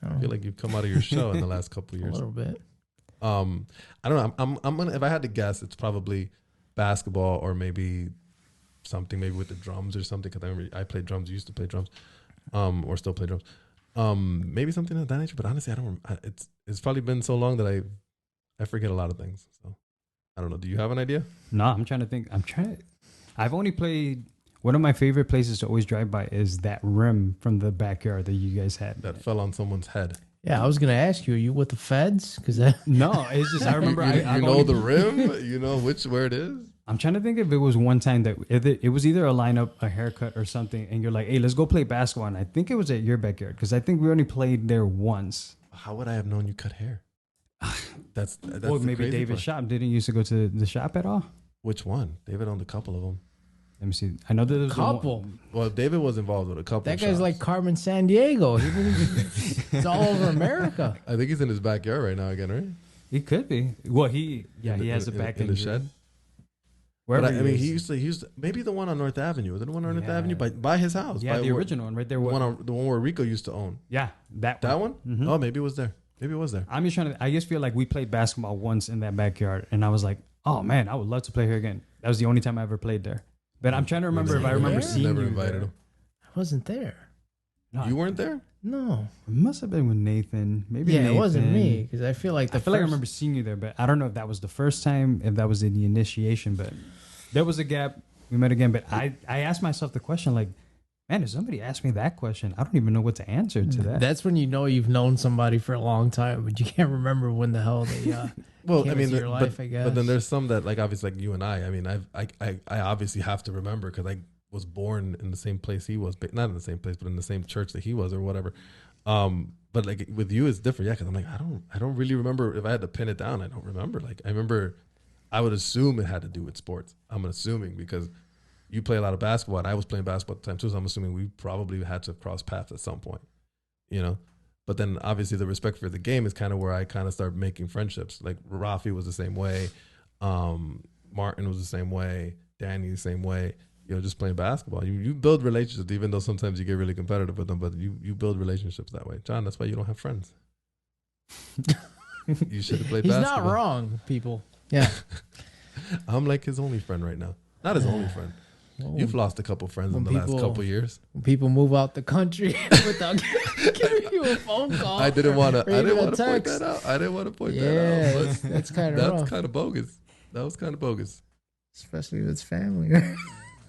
I feel like you've come out of your shell in the last couple of years. A little bit. I don't know. I'm gonna, if I had to guess, it's probably basketball or maybe something maybe with the drums or something. Because I remember I played drums. Used to play drums, or still play drums. Maybe something of that nature. But honestly, I don't. It's probably been so long that I forget a lot of things. So I don't know. Do you have an idea? No, I'm trying to think. I've only played. One of my favorite places to always drive by is that rim from the backyard that you guys had. That fell on someone's head. Yeah, I was gonna ask you. Are you with the feds? Because No, it's just I remember. You know the rim. You know where it is. I'm trying to think if it was one time that it was either a lineup, a haircut, or something, and you're like, "Hey, let's go play basketball." And I think it was at your backyard because I think we only played there once. How would I have known you cut hair? That's Well, the maybe crazy David's part. shop didn't used to go to the shop at all. Which one? David owned a couple of them. Let me see. I know that there was couple. Well, David was involved with a couple. That of guy's shops. like Carmen San Diego. It's all over America. I think he's in his backyard right now again, right? He could be. Well, he has a back in the shed. Wherever But I mean, is. he used to maybe the one on North Avenue. Was it the one on North Yeah. Avenue by his house? Yeah, by the original one right there. the one where Rico used to own. Yeah, that That one. one? Oh, maybe it was there. Maybe it was there. I'm just trying to. I just feel like we played basketball once in that backyard, and I was like, "Oh man, I would love to play here again." That was the only time I ever played there. But I'm trying to remember if I remember there? seeing Never you invited there. him. I wasn't there. No, You weren't there? No. It must have been with Nathan. Maybe Yeah, Nathan. it wasn't me because I feel like I feel like I remember seeing you there, but I don't know if that was the first time, if that was in the initiation. But there was a gap. We met again, but I asked myself the question, like, man, if somebody asked me that question, I don't even know what to answer to that. That's when you know you've known somebody for a long time, but you can't remember when the hell they. Well, came I mean, into your life, I guess. but then there's some that, like, obviously, like you and I mean, I obviously have to remember because I was born in the same place he was, but not in the same place, but in the same church that he was or whatever. But like with you, it's different. Yeah. Cause I'm like, I don't really remember. If I had to pin it down, I don't remember. Like I remember I would assume it had to do with sports. I'm assuming because you play a lot of basketball, and I was playing basketball at the time too. So I'm assuming we probably had to cross paths at some point, you know. But then obviously the respect for the game is kind of where I kind of started making friendships. Like Rafi was the same way, Martin was the same way, Danny the same way. You know, just playing basketball, you build relationships, even though sometimes you get really competitive with them. But you build relationships that way, John. That's why you don't have friends. You should have played He's basketball. not wrong, people. Yeah. I'm like his only friend right now. Not his only friend. Well, You've lost a couple friends in the last couple years. When people move out the country without giving you a phone call. I didn't want to point text. that out. I didn't want to point that Yeah, out. that's kind of That's rough. kind of bogus. That was kind of bogus. Especially with family.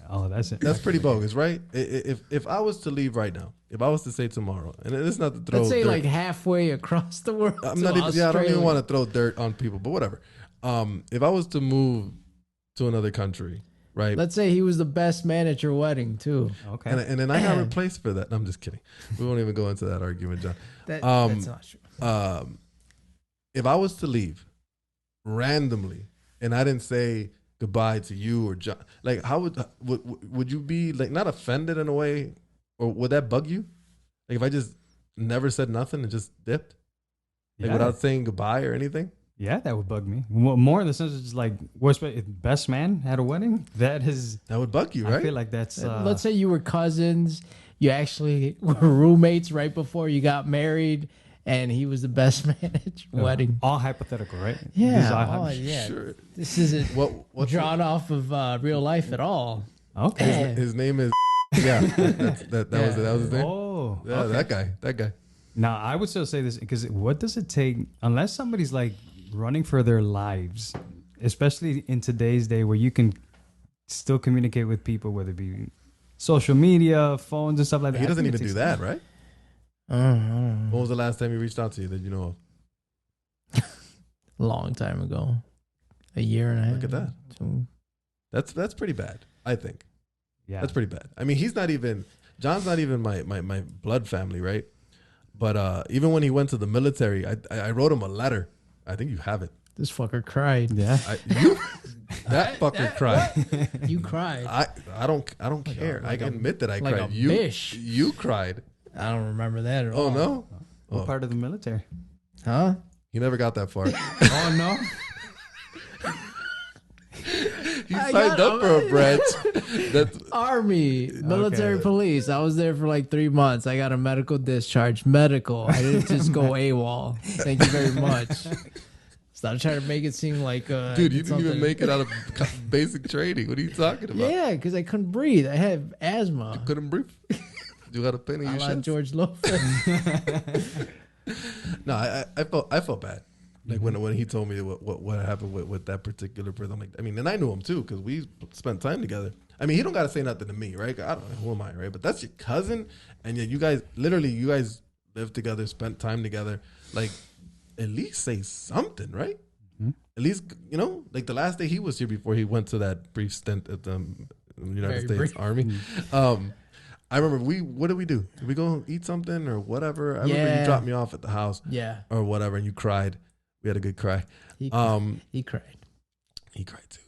Oh, that's it. That's pretty bogus, right? If I was to leave right now, if I was to say tomorrow, and it's not to throw Let's say dirt, like halfway across the world. I'm not even. Yeah, I don't even want to throw dirt on people, but whatever. If I was to move to another country, right? Let's say he was the best man at your wedding too. Okay. And then I got replaced for that. No, I'm just kidding. We won't even go into that argument, John. That's not true. If I was to leave randomly and I didn't say goodbye to you or John, like how would you be like not offended in a way, or would that bug you? Like if I just never said nothing and just dipped, like without saying goodbye or anything? Yeah, that would bug me. More in the sense of just like, what's best man at a wedding? That would bug you, right? I feel like that's. Let's say you were cousins. You actually were roommates right before you got married, and he was the best man at your wedding. All hypothetical, right? Yeah. Yeah. Sure. This isn't What's drawn off of real life at all. Okay. His name is. Yeah, that was his name. Oh, Yeah, okay. that guy. Now, I would still say this because what does it take, unless somebody's like running for their lives, especially in today's day where you can still communicate with people, whether it be social media, phones, and stuff like that. He doesn't even do that, right? When was the last time he reached out to you that you know of? Long time ago. A year and a half. Look at that. So, That's pretty bad, I think. Yeah. That's pretty bad. I mean, John's not even my blood family, right? But even when he went to the military, I wrote him a letter. I think you have it. this fucker cried. Yeah. That fucker cried. You cried. I don't care. like I can admit that I like cried. a bish. You cried. I don't remember that at all. Oh no. What part of the military? Huh? He never got that far. Oh, no. He signed up for a branch. That's Army, military Okay. police. I was there for like 3 months. I got a medical discharge. Medical. I didn't just go AWOL. Thank you very much. Stop trying to make it seem like dude. You didn't even something- make it out of basic training. What are you talking about? Yeah, because I couldn't breathe. I had asthma. Couldn't breathe. You got a pain in I your like shins? George Lopez. No, I felt bad. Like when he told me what happened with that particular person, I'm like, I mean, and I knew him too because we spent time together. I mean, he don't got to say nothing to me, right? I don't know, who am I, right? But that's your cousin, and yet you guys lived together, spent time together. Like, at least say something, right? Mm-hmm. At least like the last day he was here before he went to that brief stint at the United Very States Army. I remember what did we do? Did we go eat something or whatever? I remember you dropped me off at the house, Yeah. or whatever, and you cried. We had a good cry. He Um, cried. He cried too.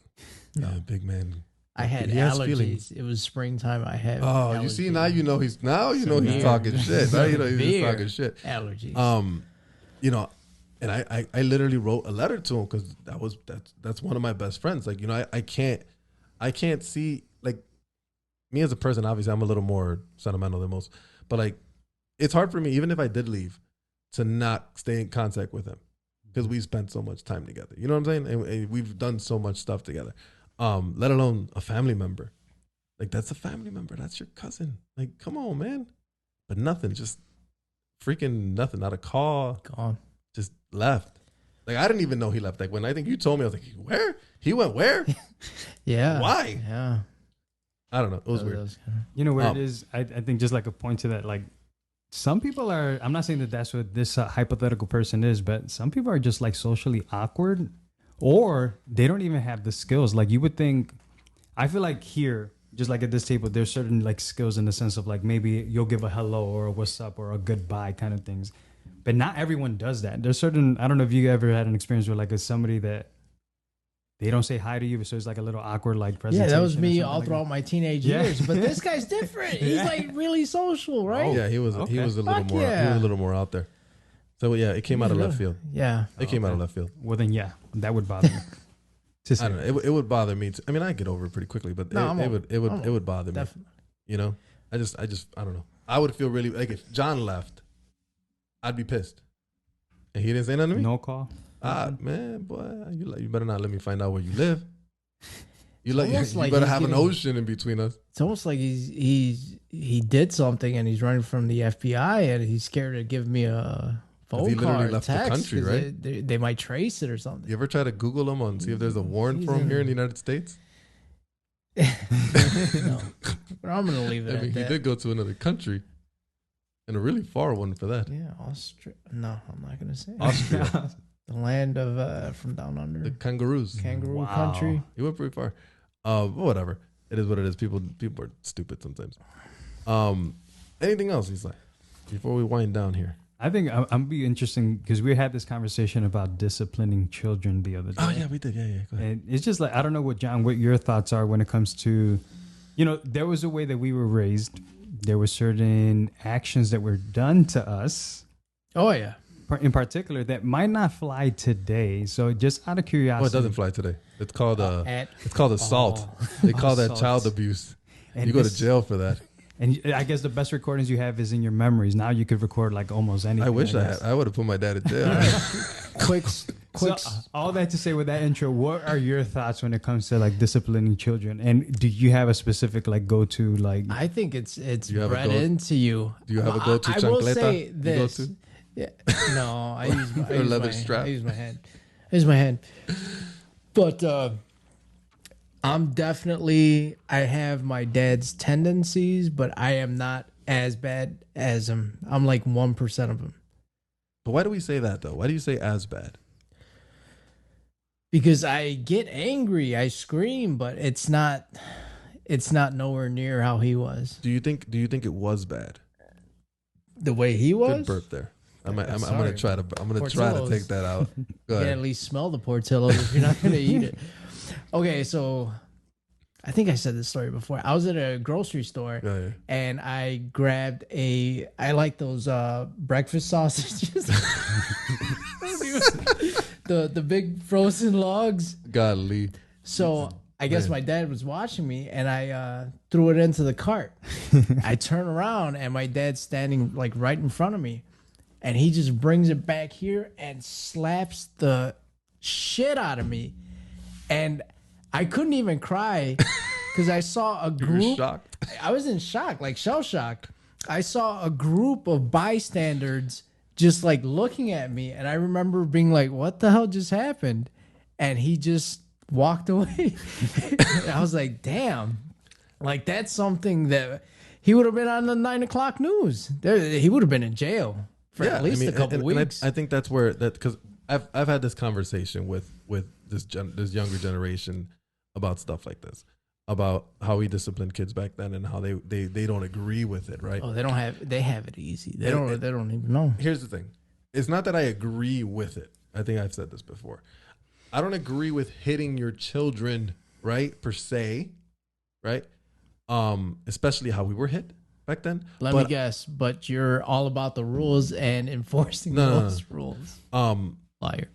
Yeah, big man. I had He has allergies. feelings. It was springtime. I had Oh, you see, now you know he's Severe. talking shit. Now you know he's Severe talking shit. allergies. And I literally wrote a letter to him because that's one of my best friends. Like, I can't see, like, me as a person, obviously I'm a little more sentimental than most, but like, it's hard for me, even if I did leave, to not stay in contact with him because we spent so much time together. You know what I'm saying? And we've done so much stuff together. Let alone a family member. Like, that's a family member. That's your cousin. Like, come on, man. But nothing, just freaking nothing. Not a call. Gone. Just left. Like, I didn't even know he left. Like, when I think you told me, I was like, where? He went where? Yeah. Why? Yeah. I don't know. It was weird. You know where it is? I think just like a point to that, like, some people are, I'm not saying that that's what this hypothetical person is, but some people are just like socially awkward, or they don't even have the skills. Like, you would think, I feel like here, just like at this table, there's certain like skills in the sense of like, maybe you'll give a hello or a what's up or a goodbye kind of things. But not everyone does that. There's certain, I don't know if you ever had an experience where like it's somebody that they don't say hi to you, so it's like a little awkward like Yeah, presentation. that was me or all something throughout like my teenage years. But this guy's different. He's like really social, right? Yeah, he was Okay. he was a little Fuck more yeah. he was a little more out there. So yeah, it came out of left field. Yeah. It came out of left field. that. Well, then yeah, that would bother me. To say. I don't know. It would bother me too. I mean, I get over it pretty quickly, but it would bother me. Definitely. You know, I just I don't know. I would feel really like if John left, I'd be pissed, and he didn't say nothing to me. No call. Man, boy, you better not let me find out where you live. You almost like better he's have an getting- ocean in between us. It's almost like he did something and he's running from the FBI and he's scared to give me a phone he call literally or left the text country, 'cause right? They might trace it or something. You ever try to Google him and see if there's a warrant for him here in the United States? No. But I'm gonna leave it I mean, at he that. did go to another country, and a really far one for that. Yeah, Austria. No, I'm not gonna say it. Austria, The land of from down under, the kangaroos. kangaroo Wow. country. He went pretty far. Whatever. It is what it is. People are stupid sometimes. Anything else, Isai, before we wind down here? I think I'm be interesting because we had this conversation about disciplining children the other day. Oh yeah, we did. Yeah. Go ahead. And it's just like, I don't know what your thoughts are when it comes to, there was a way that we were raised. There were certain actions that were done to us Oh yeah. in particular that might not fly today. So just out of curiosity. Oh, it doesn't fly today. It's called At- it's called assault. They call that Assault. child abuse. And You go to this- jail for that. And I guess the best recordings you have is in your memories. Now you could record like almost anything. I wish I guess. had. I would have put my dad in jail. quick. So, all that to say with that intro, what are your thoughts when it comes to like disciplining children? And do you have a specific like go to like? I think it's you have a bred go- into you. Do you have a go-to I will chancleta say you this. go to? Yeah, no, I use my, I Or use leather my, strap? I use my hand. I use my hand. But I'm definitely. I have my dad's tendencies, but I am not as bad as him. I'm like 1% of him. But why do we say that though? Why do you say as bad? Because I get angry, I scream, but it's not nowhere near how he was. Do you think it was bad? The way he Good was. burp there. I'm gonna Sorry. try to Portillo's. take that out. Go You can ahead. at least smell the Portillo's if you're not going to eat it. Okay, so I think I said this story before. I was at a grocery store Yeah. and I grabbed I like those breakfast sausages. the big frozen logs. Golly. So I guess Man. my dad was watching me and I threw it into the cart. I turn around and my dad's standing like right in front of me. And he just brings it back here and slaps the shit out of me. And I couldn't even cry because I saw a You were group. shocked. I was in shock, like shell shocked. I saw a group of bystanders just like looking at me. And I remember being like, what the hell just happened? And he just walked away. And I was like, damn. Like that's something that he would have been on the 9 o'clock news. He would have been in jail for at least a couple and weeks. I think that's where because I've had this conversation with this younger generation about stuff like this, about how we disciplined kids back then and how they don't agree with it, right? Oh, they have it easy. They don't even know. Here's the thing. It's not that I agree with it. I think I've said this before. I don't agree with hitting your children, right? Per se, right? Especially how we were hit back then. Let me guess, but you're all about the rules and enforcing those rules. Liar.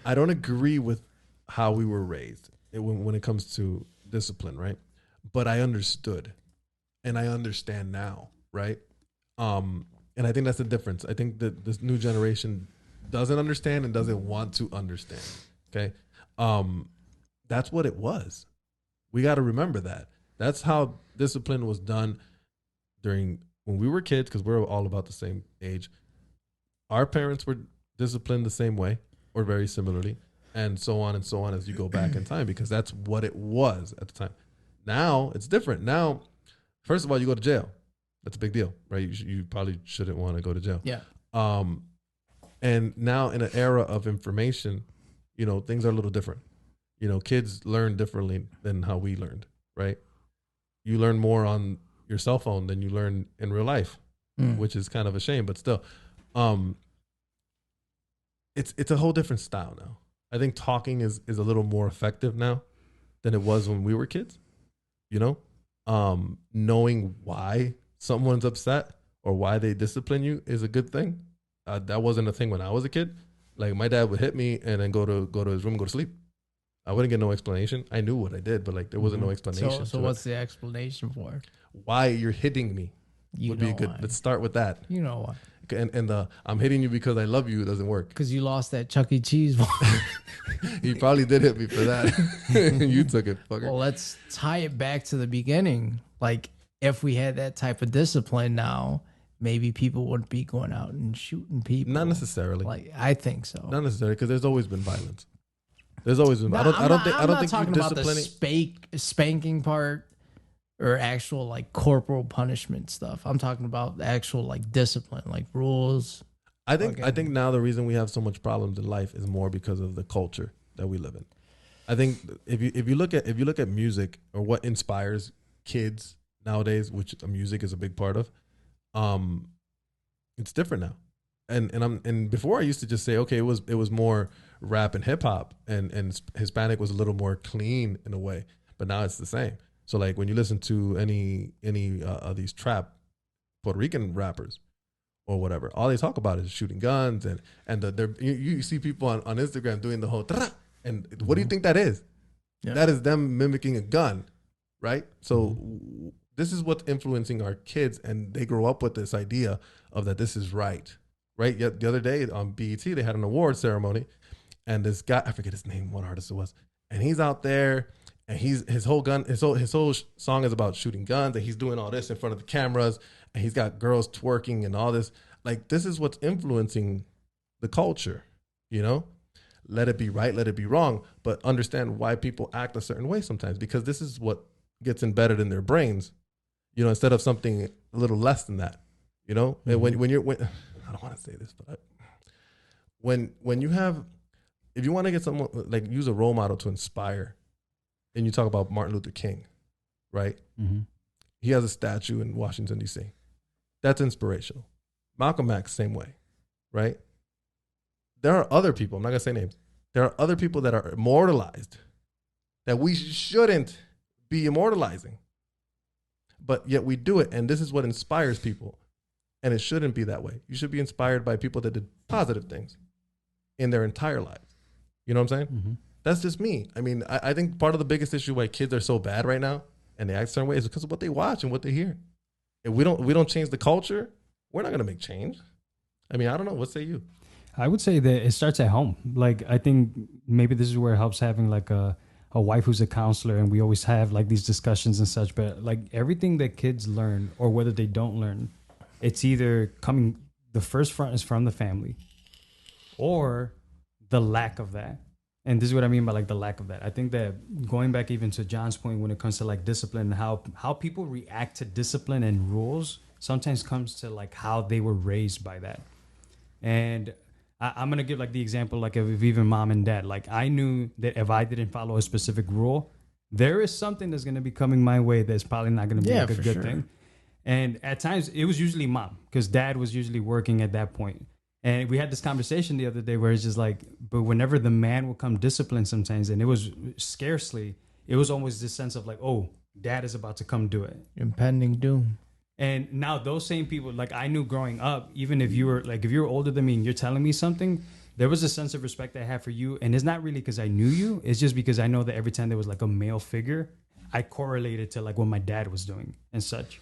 I don't agree with how we were raised when it comes to discipline, right? But I understood, and I understand now, right? And I think that's the difference. I think that this new generation doesn't understand and doesn't want to understand. Okay, that's what it was. We got to remember that. That's how discipline was done when we were kids, because we're all about the same age. Our parents were disciplined the same way or very similarly, and so on as you go back in time, because that's what it was at the time. Now it's different. Now, first of all, you go to jail. That's a big deal, right? You probably shouldn't want to go to jail. Yeah. And now in an era of information, things are a little different. Kids learn differently than how we learned, right? You learn more on your cell phone than you learn in real life, which is kind of a shame, but still, it's a whole different style now. I think talking is a little more effective now than it was when we were kids. You know, knowing why someone's upset or why they discipline you is a good thing. That wasn't a thing when I was a kid. Like my dad would hit me and then go to his room and go to sleep. I wouldn't get no explanation. I knew what I did, but like there wasn't no explanation. So what's the explanation for? Why you're hitting me would be good. Why. Let's start with that. You know why. And I'm hitting you because I love you doesn't work. Because you lost that Chuck E. Cheese ball. He probably did hit me for that. You took it, fucker. Well, let's tie it back to the beginning. Like, if we had that type of discipline now, maybe people wouldn't be going out and shooting people. Not necessarily. Like, I think so. Not necessarily, because there's always been violence. There's always been. No, I don't think talking about the spanking part or actual like corporal punishment stuff. I'm talking about actual like discipline, like rules. I think now the reason we have so much problems in life is more because of the culture that we live in. I think if you look at music or what inspires kids nowadays, which music is a big part of, it's different now. And before I used to just say, okay, it was more rap and hip hop, and Hispanic was a little more clean in a way, but now it's the same. So like when you listen to any of these trap Puerto Rican rappers or whatever, all they talk about is shooting guns and you see people on Instagram doing the whole and what do you think that is? Yeah. That is them mimicking a gun, right? So this is what's influencing our kids, and they grow up with this idea of that this is right. Yet the other day on BET, they had an award ceremony, and this guy, I forget his name, what artist it was, and he's out there, and his whole song is about shooting guns, and he's doing all this in front of the cameras, and he's got girls twerking and all this. Like, this is what's influencing the culture, you know? Let it be right, let it be wrong, but understand why people act a certain way sometimes, because this is what gets embedded in their brains, you know, instead of something a little less than that, you know? And when I don't want to say this, but when you have, if you want to get someone, like use a role model to inspire, and you talk about Martin Luther King, right? Mm-hmm. He has a statue in Washington, D.C. That's inspirational. Malcolm X, same way, right? There are other people, I'm not going to say names. There are other people that are immortalized that we shouldn't be immortalizing, but yet we do it. And this is what inspires people. And it shouldn't be that way. You should be inspired by people that did positive things in their entire lives. You know what I'm saying? Mm-hmm. That's just me. I mean, I think part of the biggest issue why kids are so bad right now and they act a certain way is because of what they watch and what they hear. If we don't change the culture, we're not going to make change. I mean, I don't know. What say you? I would say that it starts at home. Like, I think maybe this is where it helps having like a wife who's a counselor, and we always have like these discussions and such. But like everything that kids learn, or whether they don't learn, it's either the first front is from the family or the lack of that. And this is what I mean by like the lack of that. I think that going back even to John's point when it comes to like discipline, how people react to discipline and rules sometimes comes to like how they were raised by that. And I'm going to give like the example like of even mom and dad. Like I knew that if I didn't follow a specific rule, there is something that's going to be coming my way that's probably not going to be like a good thing. And at times it was usually mom, because dad was usually working at that point. And we had this conversation the other day where it's just like, but whenever the man will come discipline sometimes, and it was always this sense of like, oh, dad is about to come do it. Impending doom. And now those same people, like I knew growing up, even if you were older than me and you're telling me something, there was a sense of respect I had for you. And it's not really because I knew you. It's just because I know that every time there was like a male figure, I correlated to like what my dad was doing and such.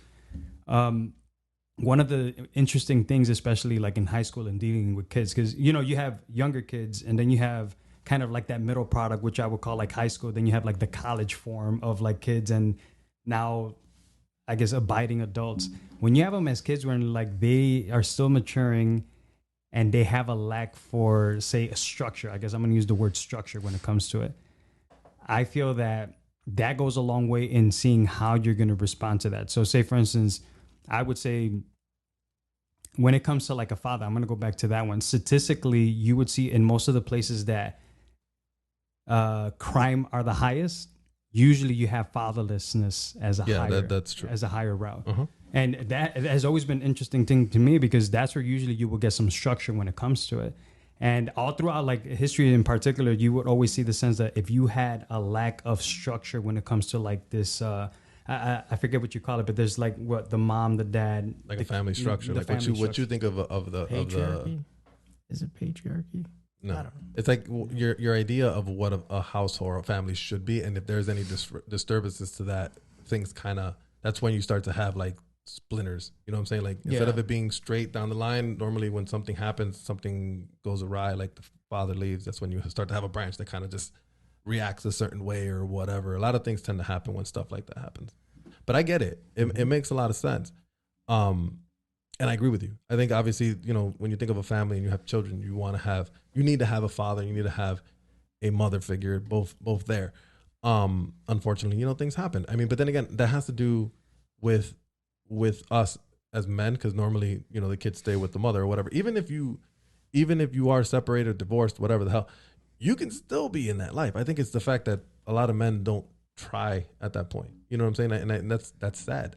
One of the interesting things, especially like in high school and dealing with kids, because, you know, you have younger kids and then you have kind of like that middle product, which I would call like high school. Then you have like the college form of like kids, and now I guess abiding adults. When you have them as kids when like they are still maturing and they have a lack for, say, a structure, I guess I'm going to use the word structure when it comes to it. I feel that goes a long way in seeing how you're going to respond to that. So say, for instance, I would say when it comes to like a father, I'm going to go back to that one. Statistically, you would see in most of the places that crime are the highest, usually you have fatherlessness as that's true. As a higher route. Uh-huh. And that has always been an interesting thing to me, because that's where usually you will get some structure when it comes to it. And all throughout like history in particular, you would always see the sense that if you had a lack of structure when it comes to like this, I forget what you call it, but there's like what the mom, the dad, like a family structure, like what you think of the Patriarchy? Is it patriarchy? No, I don't know. it's like your idea of what a household or a family should be, and if there's any disturbances to that, things kind of, that's when you start to have like splinters. You know what I'm saying? Like instead of it being straight down the line, normally when something happens, something goes awry, like the father leaves, that's when you start to have a branch that kind of just reacts a certain way or whatever. A lot of things tend to happen when stuff like that happens. But I get it. It makes a lot of sense. And I agree with you. I think obviously, you know, when you think of a family and you have children, you need to have a father, you need to have a mother figure, both there. Unfortunately, you know, things happen. I mean, but then again, that has to do with us as men, because normally, you know, the kids stay with the mother or whatever. Even if you are separated, divorced, whatever the hell, you can still be in that life. I think it's the fact that a lot of men don't try at that point. You know what I'm saying? And that's sad.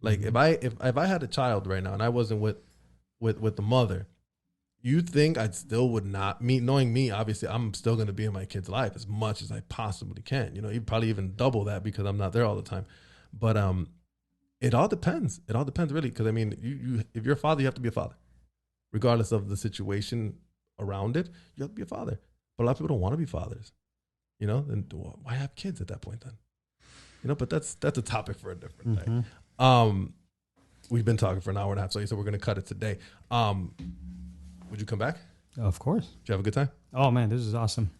Like if I had a child right now and I wasn't with the mother, you think I still would not, knowing me, obviously I'm still going to be in my kid's life as much as I possibly can. You know, you probably even double that because I'm not there all the time. But it all depends. It all depends really, because I mean, you if you're a father, you have to be a father, regardless of the situation around it. You have to be a father. But a lot of people don't want to be fathers. You know, then why have kids at that point then? You know, but that's a topic for a different day. We've been talking for an hour and a half, so you said we're going to cut it today. Would you come back? Of course. Did you have a good time? Oh man, this is awesome.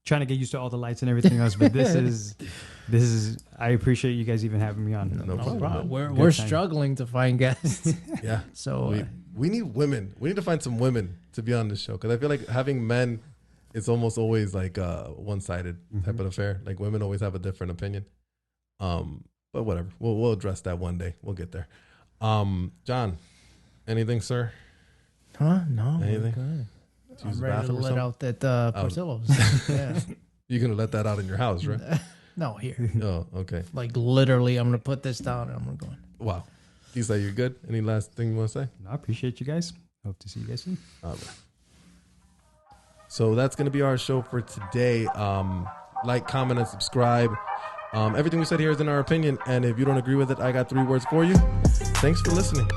Trying to get used to all the lights and everything else, but this is. I appreciate you guys even having me on. No problem. We're struggling to find guests. Yeah. So we need women. We need to find some women to be on this show, because I feel like having men, it's almost always like a one-sided type of affair. Like women always have a different opinion. But whatever. We'll address that one day. We'll get there. John, anything, sir? Huh? No. Anything? I'm ready to let out that Portillo's. Yeah. You're gonna let that out in your house, right? No, here. Oh, okay. Like literally, I'm gonna put this down and I'm gonna go in. Wow. Isai, you're good? Any last thing you want to say? No, I appreciate you guys. Hope to see you guys soon. All right. So that's gonna be our show for today. Like, comment, and subscribe. Everything we said here is in our opinion, and if you don't agree with it, I got 3 words for you. Thanks for listening.